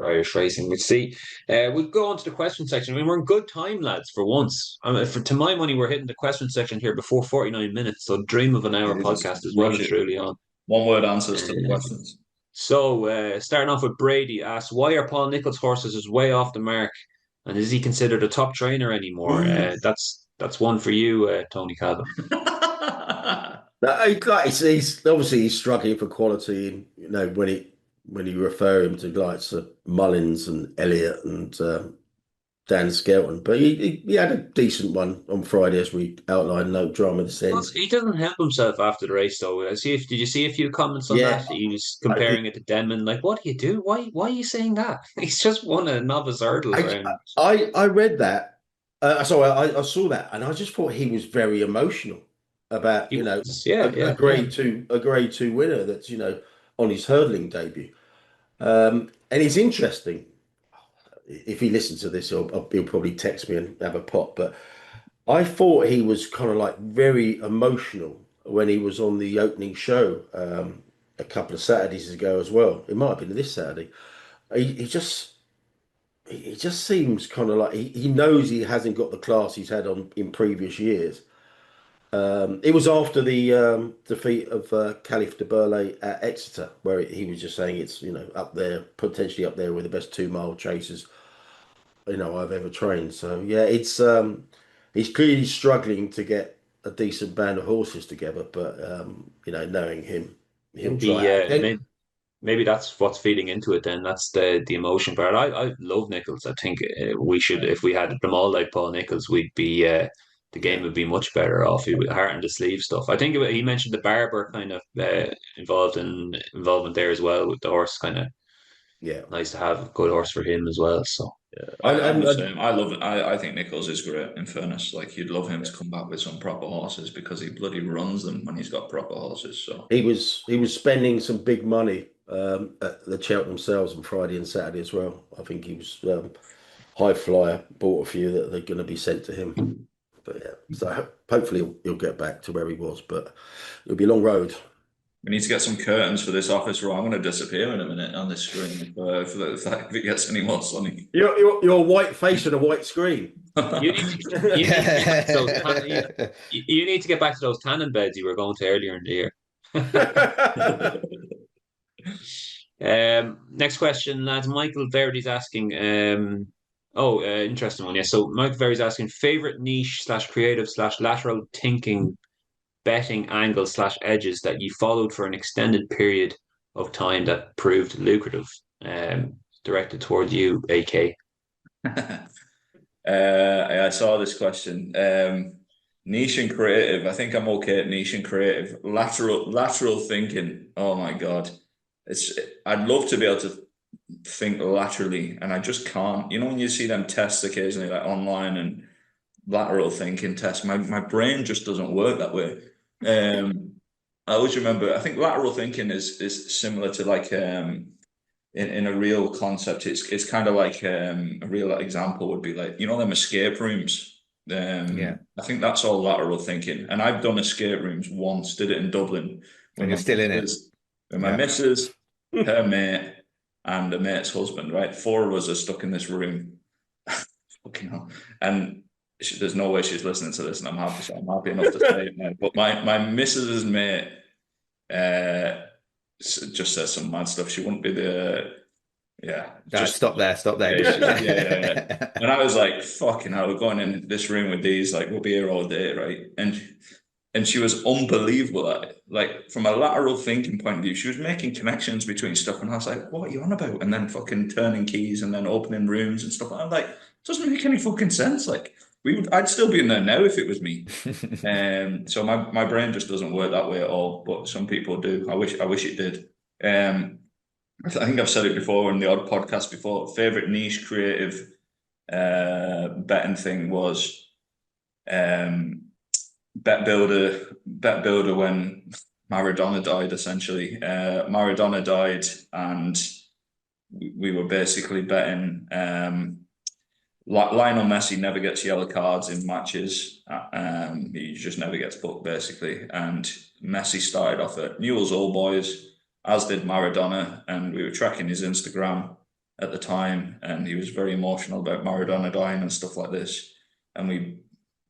Irish racing. We'll see. We'll go on to the question section. We're in good time, lads, for once. To my money, we're hitting the question section here before 49 minutes, so dream of an hour podcast is well and truly on.
One-word answers to the questions.
So, starting off with Brady asks, why are Paul Nicholls' horses way off the mark, and is he considered a top trainer anymore? That's one for you, Tony Calvin.
He's obviously struggling for quality. When you refer him to likes of Mullins and Elliott and Dan Skelton, but he had a decent one on Friday, as we outlined. No drama this end.
He doesn't help himself after the race, though. Did you see a few comments on that? He was comparing it to Denman. Like, what do you do? Why are you saying that? He's just won a novice hurdle round.
I read that. I saw that, and I just thought he was very emotional about a grade two winner that's on his hurdling debut. And it's interesting. if he listens to this, he'll probably text me and have a pop. But I thought he was kind of like very emotional when he was on the opening show a couple of Saturdays ago as well. It might have been this Saturday. He just seems kind of like he knows he hasn't got the class he's had on in previous years. It was after the defeat of Caliph de Burle at Exeter, where he was just saying it's up there, potentially up there with the best 2 mile chasers I've ever trained. So yeah, it's he's clearly struggling to get a decent band of horses together, but knowing him, he'll try
Maybe,
it. And,
maybe that's what's feeding into it. Then that's the emotion part. I love Nichols. I think we should, if we had them all like Paul Nichols, we'd be the game
yeah,
would be much better off. He would heart in the sleeve stuff. I think he mentioned the barber kind of involvement there as well with the horse. Kind of
yeah.
nice to have a good horse for him as well. So
I'm the same. I love it. I think Nichols is great, in fairness. Like, you'd love him to come back with some proper horses, because he bloody runs them when he's got proper horses. So
he was spending some big money at the Cheltenham sales on Friday and Saturday as well. I think he was high flyer, bought a few that they're going to be sent to him. But yeah, so hopefully he'll get back to where he was, but it'll be a long road.
we need to get some curtains for this office, or I'm going to disappear in a minute on this screen if it gets any more sunny.
Your white face and a white screen.
you need you need to get back to those tanning beds you were going to earlier in the year. Next question, lads. Michael Verdi's asking. Interesting one. Yeah. So Michael Verdi's asking favorite niche / creative / lateral thinking betting angles / edges that you followed for an extended period of time that proved lucrative. Directed towards you, AK.
I saw this question. Niche and creative. I think I'm okay at niche and creative. Lateral thinking. Oh my God. I'd love to be able to think laterally, and I just can't. You know, when you see them tests occasionally, like online, and lateral thinking tests, my brain just doesn't work that way. I always remember, I think lateral thinking is similar to like in a real concept. It's kind of like a real example would be like, them escape rooms.
Yeah.
I think that's all lateral thinking. And I've done escape rooms once, did it in Dublin.
When you're still in it.
With my missus, her mate, and a mate's husband, right? 4 of us are stuck in this room. Fucking hell. And there's no way she's listening to this, and I'm happy enough to say it now. But my missus's mate just says some mad stuff. She wouldn't be the... Yeah.
Just stop there.
Yeah. And I was like, fucking hell, we're going in this room with these, like, we'll be here all day, right? And she was unbelievable at it. Like, from a lateral thinking point of view, she was making connections between stuff, and I was like, what are you on about? And then fucking turning keys and then opening rooms and stuff. I'm like, it doesn't make any fucking sense. Like, I'd still be in there now if it was me. So my brain just doesn't work that way at all, but some people do. I wish it did. I think I've said it before in the odd podcast before. Favorite niche creative betting thing was bet builder when Maradona died. Essentially, Maradona died, and we were basically betting. Lionel Messi never gets yellow cards in matches. He just never gets booked, basically. And Messi started off at Newell's Old Boys, as did Maradona, and we were tracking his Instagram at the time, and he was very emotional about Maradona dying and stuff like this. And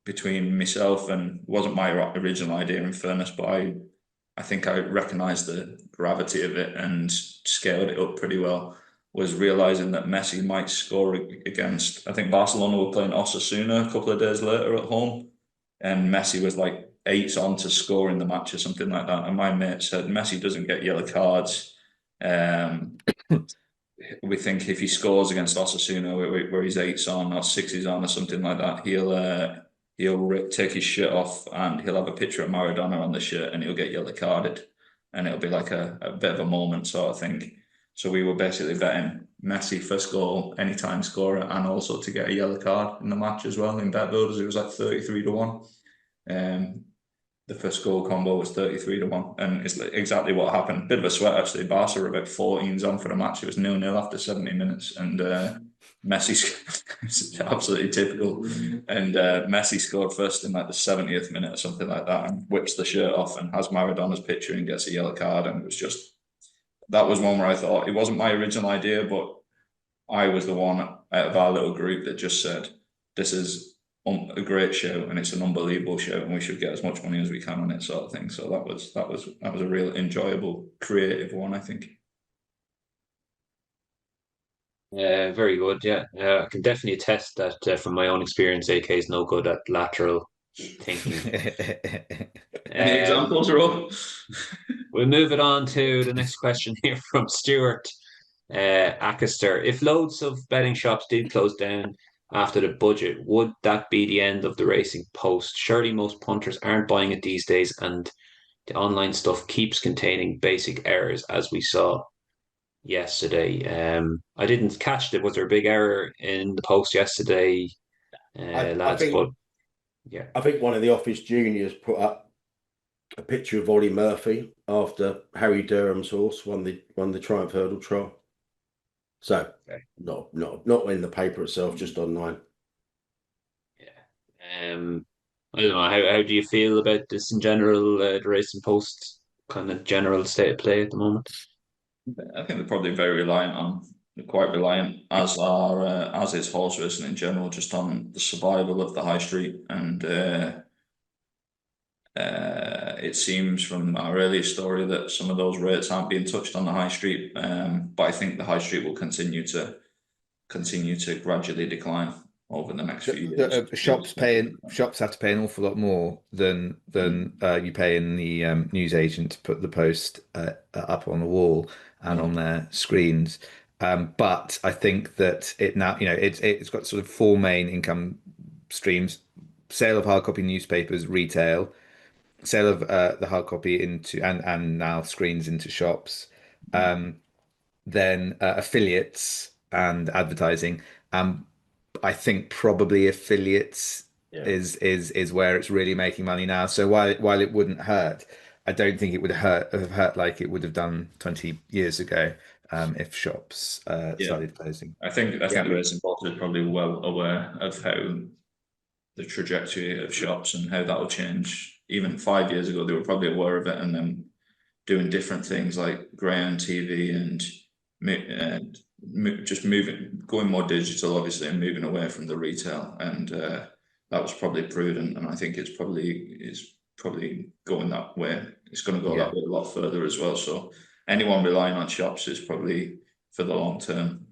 between myself, and it wasn't my original idea, in fairness, but I think I recognised the gravity of it and scaled it up pretty well, was realising that Messi might score against, I think Barcelona were playing Osasuna a couple of days later at home, and Messi was like 8 on to score in the match or something like that. And my mate said, Messi doesn't get yellow cards. We think if he scores against Osasuna where he's 8 on or 6 on or something like that, he'll take his shirt off and he'll have a picture of Maradona on the shirt and he'll get yellow carded. And it'll be like a bit of a moment sort of thing. So we were basically betting Messi first goal, anytime scorer, and also to get a yellow card in the match as well. In bet builders, it was like 33 to 1. The first goal combo was 33 to 1. And it's exactly what happened. Bit of a sweat, actually. Barca were about 14s on for the match. It was 0-0 after 70 minutes. And Messi, it's absolutely typical. And Messi scored first in like the 70th minute or something like that, and whips the shirt off and has Maradona's picture and gets a yellow card. And it was just, that was one where I thought it wasn't my original idea, but I was the one out of our little group that just said, this is a great show and it's an unbelievable show and we should get as much money as we can on it, sort of thing. So that was a real enjoyable, creative one, I think.
Very good. Yeah, I can definitely attest that from my own experience, AK is no good at lateral thinking.
Any examples, Rob?
We'll move it on to the next question here from Stuart Acaster. If loads of betting shops did close down after the budget, would that be the end of the Racing Post? Surely most punters aren't buying it these days, and the online stuff keeps containing basic errors, as we saw yesterday. I didn't catch it. Was there a big error in the post yesterday,
I
lads?
think
But yeah,
I think one of the office juniors put up a picture of Ollie Murphy after Harry Durham's horse won the Triumph Hurdle trial. So
okay.
not in the paper itself, just online.
Yeah. I don't know. How do you feel about this in general? The Racing Post kind of general state of play at the moment.
I think they're probably quite reliant, as is horse racing in general, just on the survival of the high street. And it seems from our earlier story that some of those rates aren't being touched on the high street. But I think the high street will continue to gradually decline over the next few years.
Shops have to pay an awful lot more than you pay in the news agent to put the post up on the wall and on their screens. But I think that it now, it's got sort of four main income streams: sale of hard copy newspapers, retail, sale of the hard copy into and now screens into shops, then affiliates and advertising. I think probably affiliates is where it's really making money now. So while it wouldn't hurt, I don't think it would have hurt like it would have done 20 years ago if shops started closing.
I think the Racing Post is probably well aware of how the trajectory of shops and how that will change. Even 5 years ago, they were probably aware of it and then doing different things like grey on TV and just going more digital, obviously, and moving away from the retail. And that was probably prudent. And I think it's probably going that way. It's going to go that way a lot further as well. So anyone relying on shops is probably for the long term.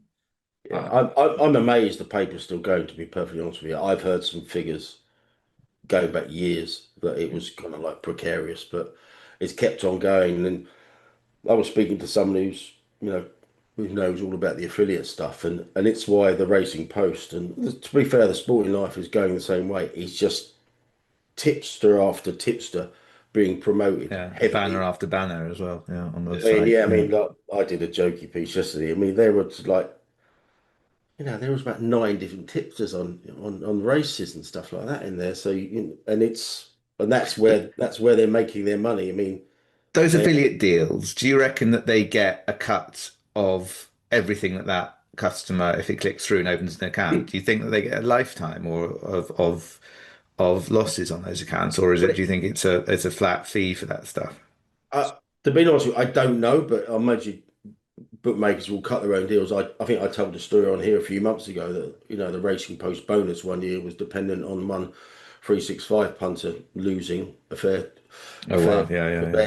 Yeah, I'm amazed the paper's still going, to be perfectly honest with you. I've heard some figures going back years that it was kind of like precarious, but it's kept on going. And I was speaking to someone who knows all about the affiliate stuff, and it's why the Racing Post, and to be fair, the Sporting Life is going the same way. It's just tipster after tipster being promoted.
Yeah, banner after banner as well. Yeah, on the
site.
Yeah,
I mean, like, I did a jokey piece yesterday. I mean, there was like, there was about 9 different tipsters on races and stuff like that in there. So that's where they're making their money. I mean,
those affiliate deals, do you reckon that they get a cut of everything that customer, if it clicks through and opens an account? Do you think that they get a lifetime or of losses on those accounts, or do you think it's a flat fee for that stuff?
To be honest with you, I don't know, but I imagine bookmakers will cut their own deals. I think I told a story on here a few months ago that the Racing Post bonus one year was dependent on one 365 punter losing a fair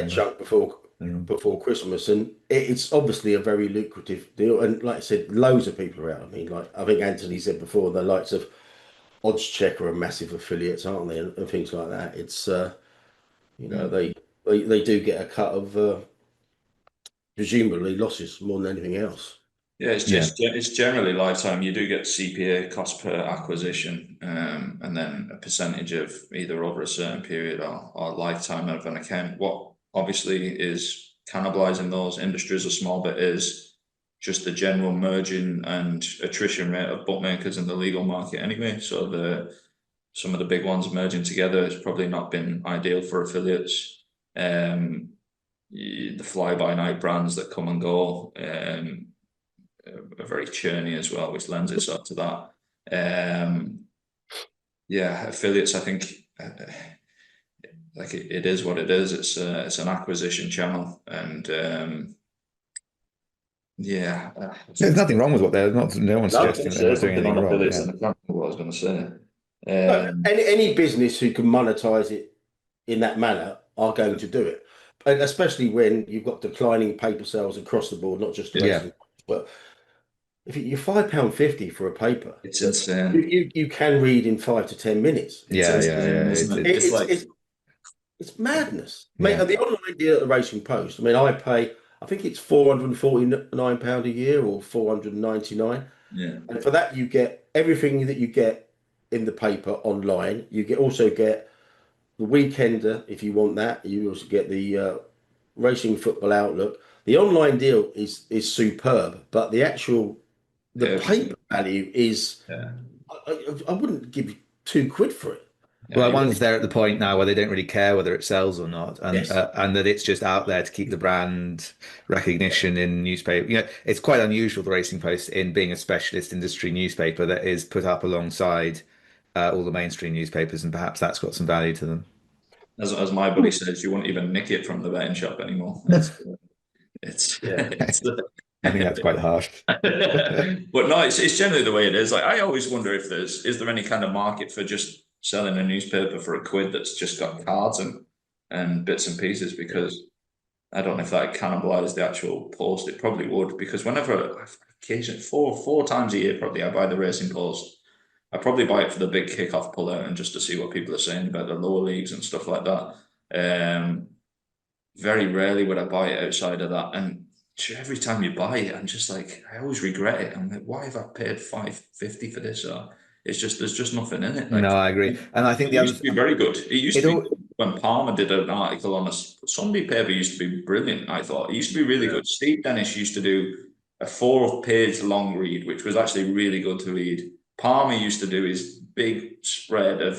chunk before Christmas, and it's obviously a very lucrative deal. And like I said, loads of people are out. I mean, like I think Anthony said before, the likes of Odds Checker are massive affiliates, aren't they, and things like that. It's they do get a cut of presumably losses more than anything else.
Yeah, it's generally lifetime. You do get CPA, cost per acquisition, and then a percentage of either over a certain period or lifetime of an account. What obviously is cannibalizing those industries a small bit is just the general merging and attrition rate of bookmakers in the legal market anyway. So some of the big ones merging together has probably not been ideal for affiliates. The fly-by-night brands that come and go, are very churny as well, which lends itself to that. Yeah, affiliates, I think, like it is what it is. It's an acquisition channel, and yeah,
There's nothing wrong with what they're not. No one's
no,
suggesting they're not doing
something
anything
on
wrong.
affiliates,
Yeah.
and I can't remember what I was going to say.
Any business who can monetize it in that manner are going to do it, and especially when you've got declining paper sales across the board, not just the
Yeah.
racing. But if you're £5.50 for a paper,
It's
that
insane.
you can read in 5 to 10 minutes.
It's
Yeah,
insane,
yeah.
isn't it? It's like
It's madness. Mate,
Yeah.
and the online deal at the Racing Post, I mean, I pay, I think it's £449 a year or 499.
yeah,
And for that, you get everything that you get in the paper online. Also get the Weekender if you want that. You also get the Racing Football Outlook. The online deal is superb, but the
everything.
paper value is,
Yeah,
I wouldn't give you £2 for it.
Well,
yeah,
one's there at the point now where they don't really care whether it sells or not,
Yes.
and that it's just out there to keep the brand recognition in newspaper. You know, it's quite unusual, the Racing Post, in being a specialist industry newspaper that is put up alongside all the mainstream newspapers, and perhaps that's got some value to them.
as my buddy says, you won't even nick it from the betting shop anymore. It's
Yeah.
I think that's quite harsh.
but no, it's generally the way it is. Like I always wonder if is there any kind of market for just selling a newspaper for a quid that's just got cards and bits and pieces, because I don't know if that cannibalizes the actual post. It probably would, because whenever occasionally four times a year probably I buy the Racing Post. I probably buy it for the big kickoff pull out and just to see what people are saying about the lower leagues and stuff like that. Very rarely would I buy it outside of that, and every time you buy it, I'm just like, I always regret it. I'm like, why have I paid £5.50 for this? Or there's just nothing in it. Like,
No, I agree, and I think
it
the
used
other
to be very good. It used
it
to
all,
be when Palmer did an article on a Sunday paper. Used to be brilliant. I thought it used to be really good. Steve Dennis used to do a 4-page long read, which was actually really good to read. Palmer used to do his big spread of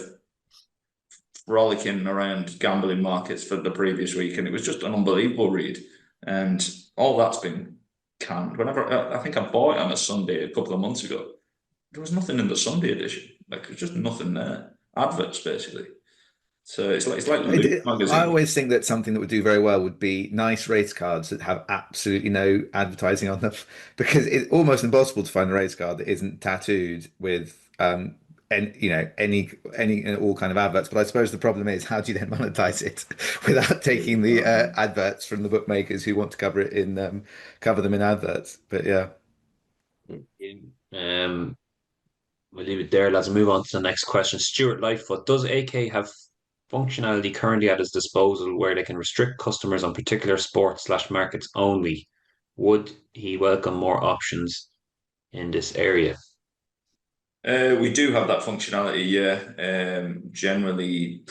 frolicking around gambling markets for the previous week, and it was just an unbelievable read. And all that's been canned. Whenever I think I bought it on a Sunday a couple of months ago, there was nothing in the Sunday edition. Like there's just nothing there. Adverts basically. So it's like Loot
I
magazine.
always think that something that would do very well would be nice race cards that have absolutely no advertising on them, because it's almost impossible to find a race card that isn't tattooed with and any all kind of adverts. But I suppose the problem is, how do you then monetize it without taking the adverts from the bookmakers who want to cover them in adverts? But yeah.
We'll leave it there, lads, and move on to the next question. Stuart Lightfoot, does AK have functionality currently at his disposal where they can restrict customers on particular sports/markets only? Would he welcome more options in this area?
We do have that functionality, yeah. Generally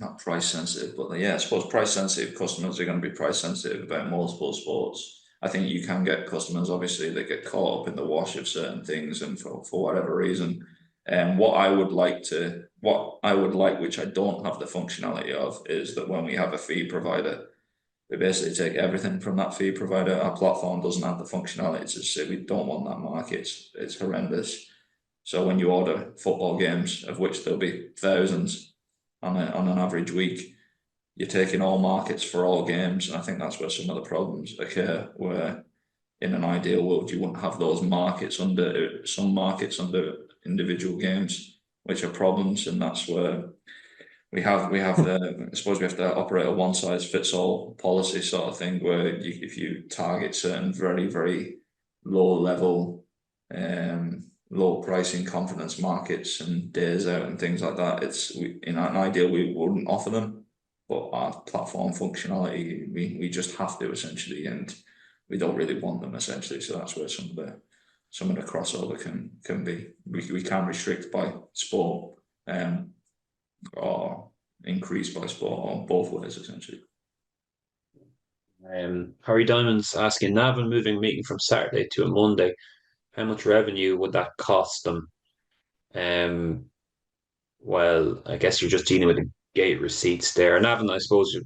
not price sensitive, but yeah, I suppose price sensitive customers are going to be price sensitive about multiple sports. I think you can get customers, obviously, that get caught up in the wash of certain things, and for whatever reason. What I would like, which I don't have the functionality of, is that when we have a feed provider, we basically take everything from that feed provider. Our platform doesn't have the functionality to say we don't want that market. It's horrendous. So when you order football games, of which there'll be thousands on an average week, you're taking all markets for all games. And I think that's where some of the problems occur, where in an ideal world, you wouldn't have those markets under individual games, which are problems. And that's where I suppose we have to operate a one size fits all policy sort of thing, where if you target certain very, very low level, low pricing confidence markets and days out and things like that, in an ideal we wouldn't offer them, but our platform functionality, we just have to, essentially, and we don't really want them, essentially. So that's where some of the crossover can be. We can restrict by sport, or increase by sport, or both ways, essentially.
Harry Diamond's asking, Navan moving meeting from Saturday to a Monday, how much revenue would that cost them? Well, I guess you're just dealing with the gate receipts there. Navan, I suppose,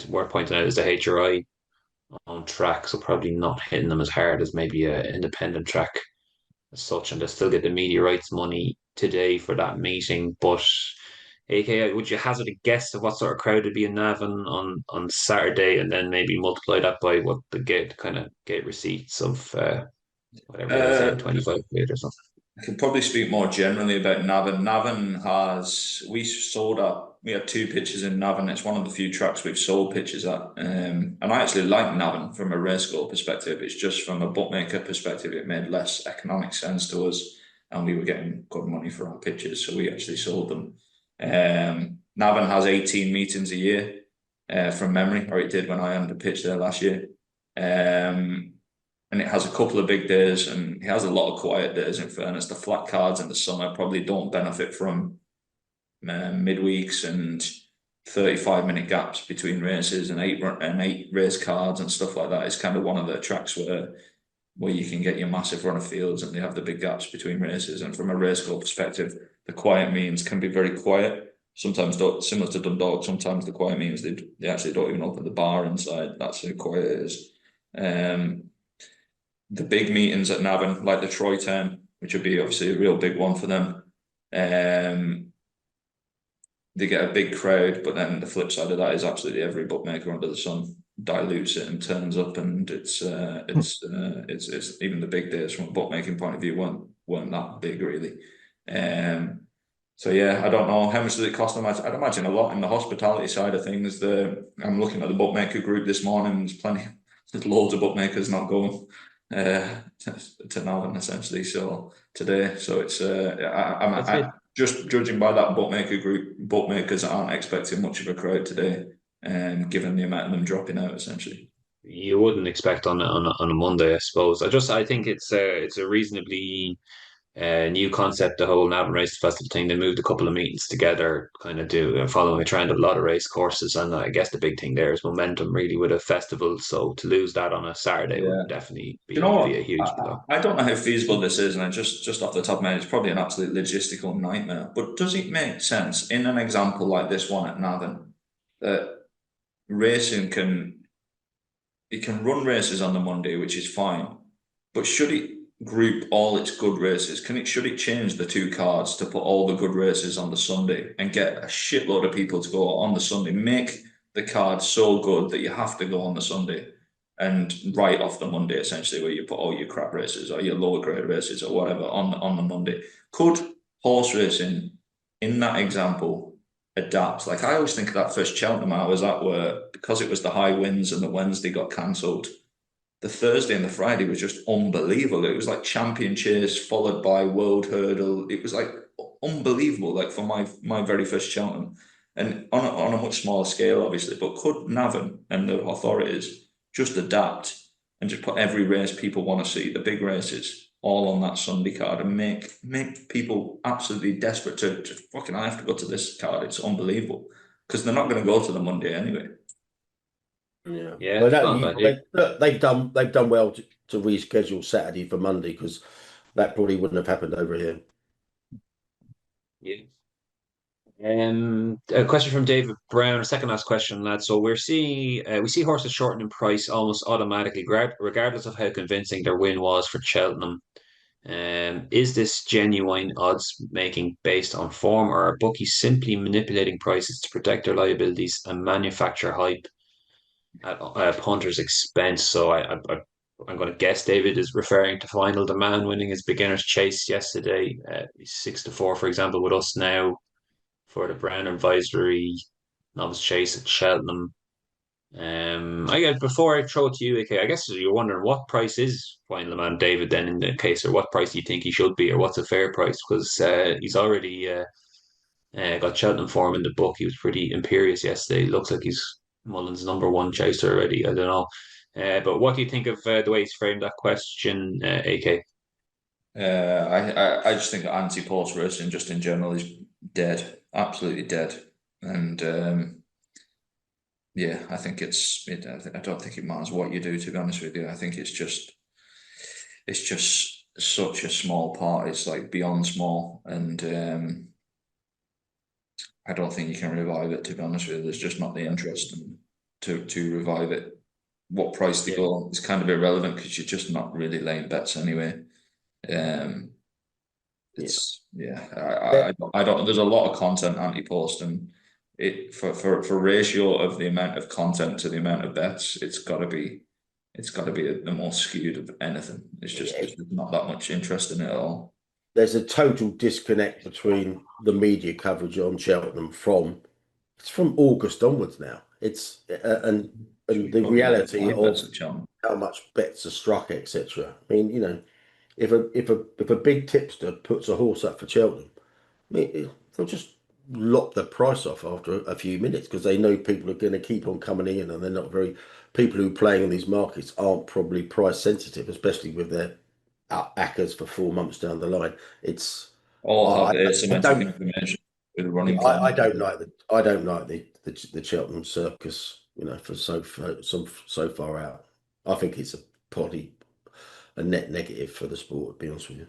worth pointing out, is the HRI own track, so probably not hitting them as hard as maybe a independent track as such, and they still get the media rights money today for that meeting. But AK, would you hazard a guess of what sort of crowd would be in Navan on Saturday, and then maybe multiply that by what the gate receipts of whatever they were saying,
Uh,
25 quid or something?
I could probably speak more generally about Navan. We had two pitches in Navan. It's one of the few tracks we've sold pitches at. And I actually like Navan from a race score perspective. It's just from a bookmaker perspective, it made less economic sense to us, and we were getting good money for our pitches, so we actually sold them. Navan has 18 meetings a year, from memory, or it did when I owned a pitch there last year. And it has a couple of big days, and it has a lot of quiet days. In fairness, the flat cards in the summer probably don't benefit from midweeks and 35-minute gaps between races and eight race cards and stuff like that. It's kind of one of the tracks where you can get your massive run of fields, and they have the big gaps between races. And from a race car perspective, the quiet means can be very quiet. Sometimes, similar to Dundalk, sometimes the quiet means they actually don't even open the bar inside. That's how quiet it is. The big meetings at Navan, like the Troy Term, which would be obviously a real big one for them. They get a big crowd, but then the flip side of that is absolutely every bookmaker under the sun dilutes it and turns up, and it's even the big days from a bookmaking point of view weren't that big really. So yeah, I don't know how much does it cost them. I'd imagine a lot in the hospitality side of things. I'm looking at the bookmaker group this morning. There's loads of bookmakers not going to Navan essentially. So today, so it's just judging by that bookmaker group, bookmakers aren't expecting much of a crowd today, given the amount of them dropping out essentially.
You wouldn't expect on a Monday, I suppose. I think it's a reasonably new concept, the whole Navan Race Festival thing. They moved a couple of meetings together, kind of following a trend of a lot of race courses, and I guess the big thing there is momentum really with a festival. So to lose that on a Saturday would
Yeah.
definitely
You know
be
what?
a huge blow.
I don't know how feasible this is, and just off the top of my head, it's probably an absolute logistical nightmare. But does it make sense in an example like this one at Navan that racing can run races on the Monday, which is fine, but should it group all its good races? Should it change the two cards to put all the good races on the Sunday and get a shitload of people to go on the Sunday? Make the card so good that you have to go on the Sunday, and write off the Monday essentially, where you put all your crap races or your lower grade races or whatever on the Monday. Could horse racing, in that example, adapt? Like I always think of that first Cheltenham I was at, where because it was the high winds and the Wednesday got cancelled, the Thursday and the Friday was just unbelievable. It was like Champion Chase followed by World Hurdle. It was like unbelievable, like for my very first Cheltenham, and on a much smaller scale, obviously. But could Navan and the authorities just adapt and just put every race people want to see, the big races, all on that Sunday card, and make people absolutely desperate to fucking, I have to go to this card. It's unbelievable, because they're not going to go to the Monday anyway.
Yeah,
Yeah,
well, they've done well to reschedule Saturday for Monday, because that probably wouldn't have happened over here.
yeah. A question from David Brown, a second last question, lad. So we see horses shorten in price almost automatically, regardless of how convincing their win was for Cheltenham. Is this genuine odds making based on form, or are bookies simply manipulating prices to protect their liabilities and manufacture hype at punters' expense? So I'm going to guess David is referring to Final Demand winning his beginner's chase yesterday. He's 6-4, for example, with us now for the Brown Advisory Novice Chase at Cheltenham. Before I throw it to you, AK, I guess you're wondering what price is Final Man David then in the case, or what price do you think he should be, or what's a fair price? Because he's already got Cheltenham form in the book. He was pretty imperious yesterday. Looks like he's Mullen's #1 chaser already. I don't know. But what do you think of the way he's framed that question, AK?
I just think that anti-post racing just in general is dead, absolutely dead, and yeah, I think I don't think it matters what you do, to be honest with you. I think it's just such a small part. It's like beyond small, and I don't think you can revive it, to be honest with you. There's just not the interest to revive it. what price to go is kind of irrelevant because you're just not really laying bets anyway. It's I don't. There's a lot of content anti-post, and it for ratio of the amount of content to the amount of bets, it's got to be the most skewed of anything. It's just there's not that much interest in it at all.
There's a total disconnect between the media coverage on Cheltenham from August onwards now. It's and the reality of how much bets are struck, etc. I mean, you know, if a big tipster puts a horse up for Cheltenham, I mean, they'll just lock the price off after a few minutes because they know people are going to keep on coming in, and they're not very people who are playing in these markets aren't probably price sensitive, especially with their ACCAs for 4 months down the line. It's
all asymmetric information with running.
I don't like the Cheltenham circus. You know, for so far out. I think it's probably a net negative for the sport, to be honest with you.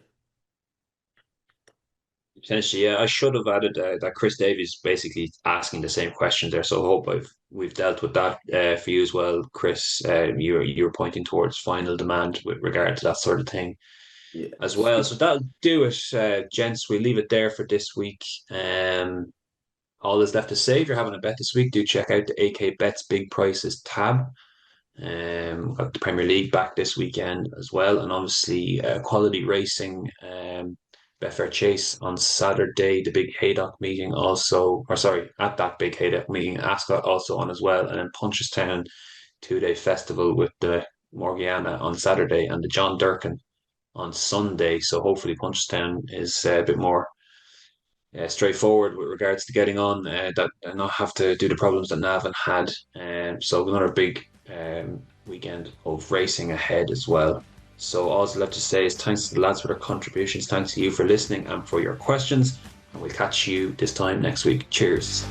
Potentially, yeah. I should have added that Chris Davies basically asking the same question there. So I hope we've dealt with that for you as well, Chris. You're pointing towards final demand with regard to that sort of thing as well. So that'll do it, gents. We leave it there for this week. All that's left to say, if you're having a bet this week, do check out the AK Bets Big Prices tab. Got the Premier League back this weekend as well, and obviously quality racing. Betfair Chase on Saturday, the big Haydock meeting also, at that big Haydock meeting, Ascot also on as well, and then Punchestown 2-day festival with the Morgiana on Saturday and the John Durkin on Sunday. So hopefully Punchestown is a bit more straightforward with regards to getting on, that and not have to do the problems that Navan had. So another big weekend of racing ahead as well. So all I've left to say is thanks to the lads for their contributions, thanks to you for listening and for your questions, and we'll catch you this time next week. Cheers.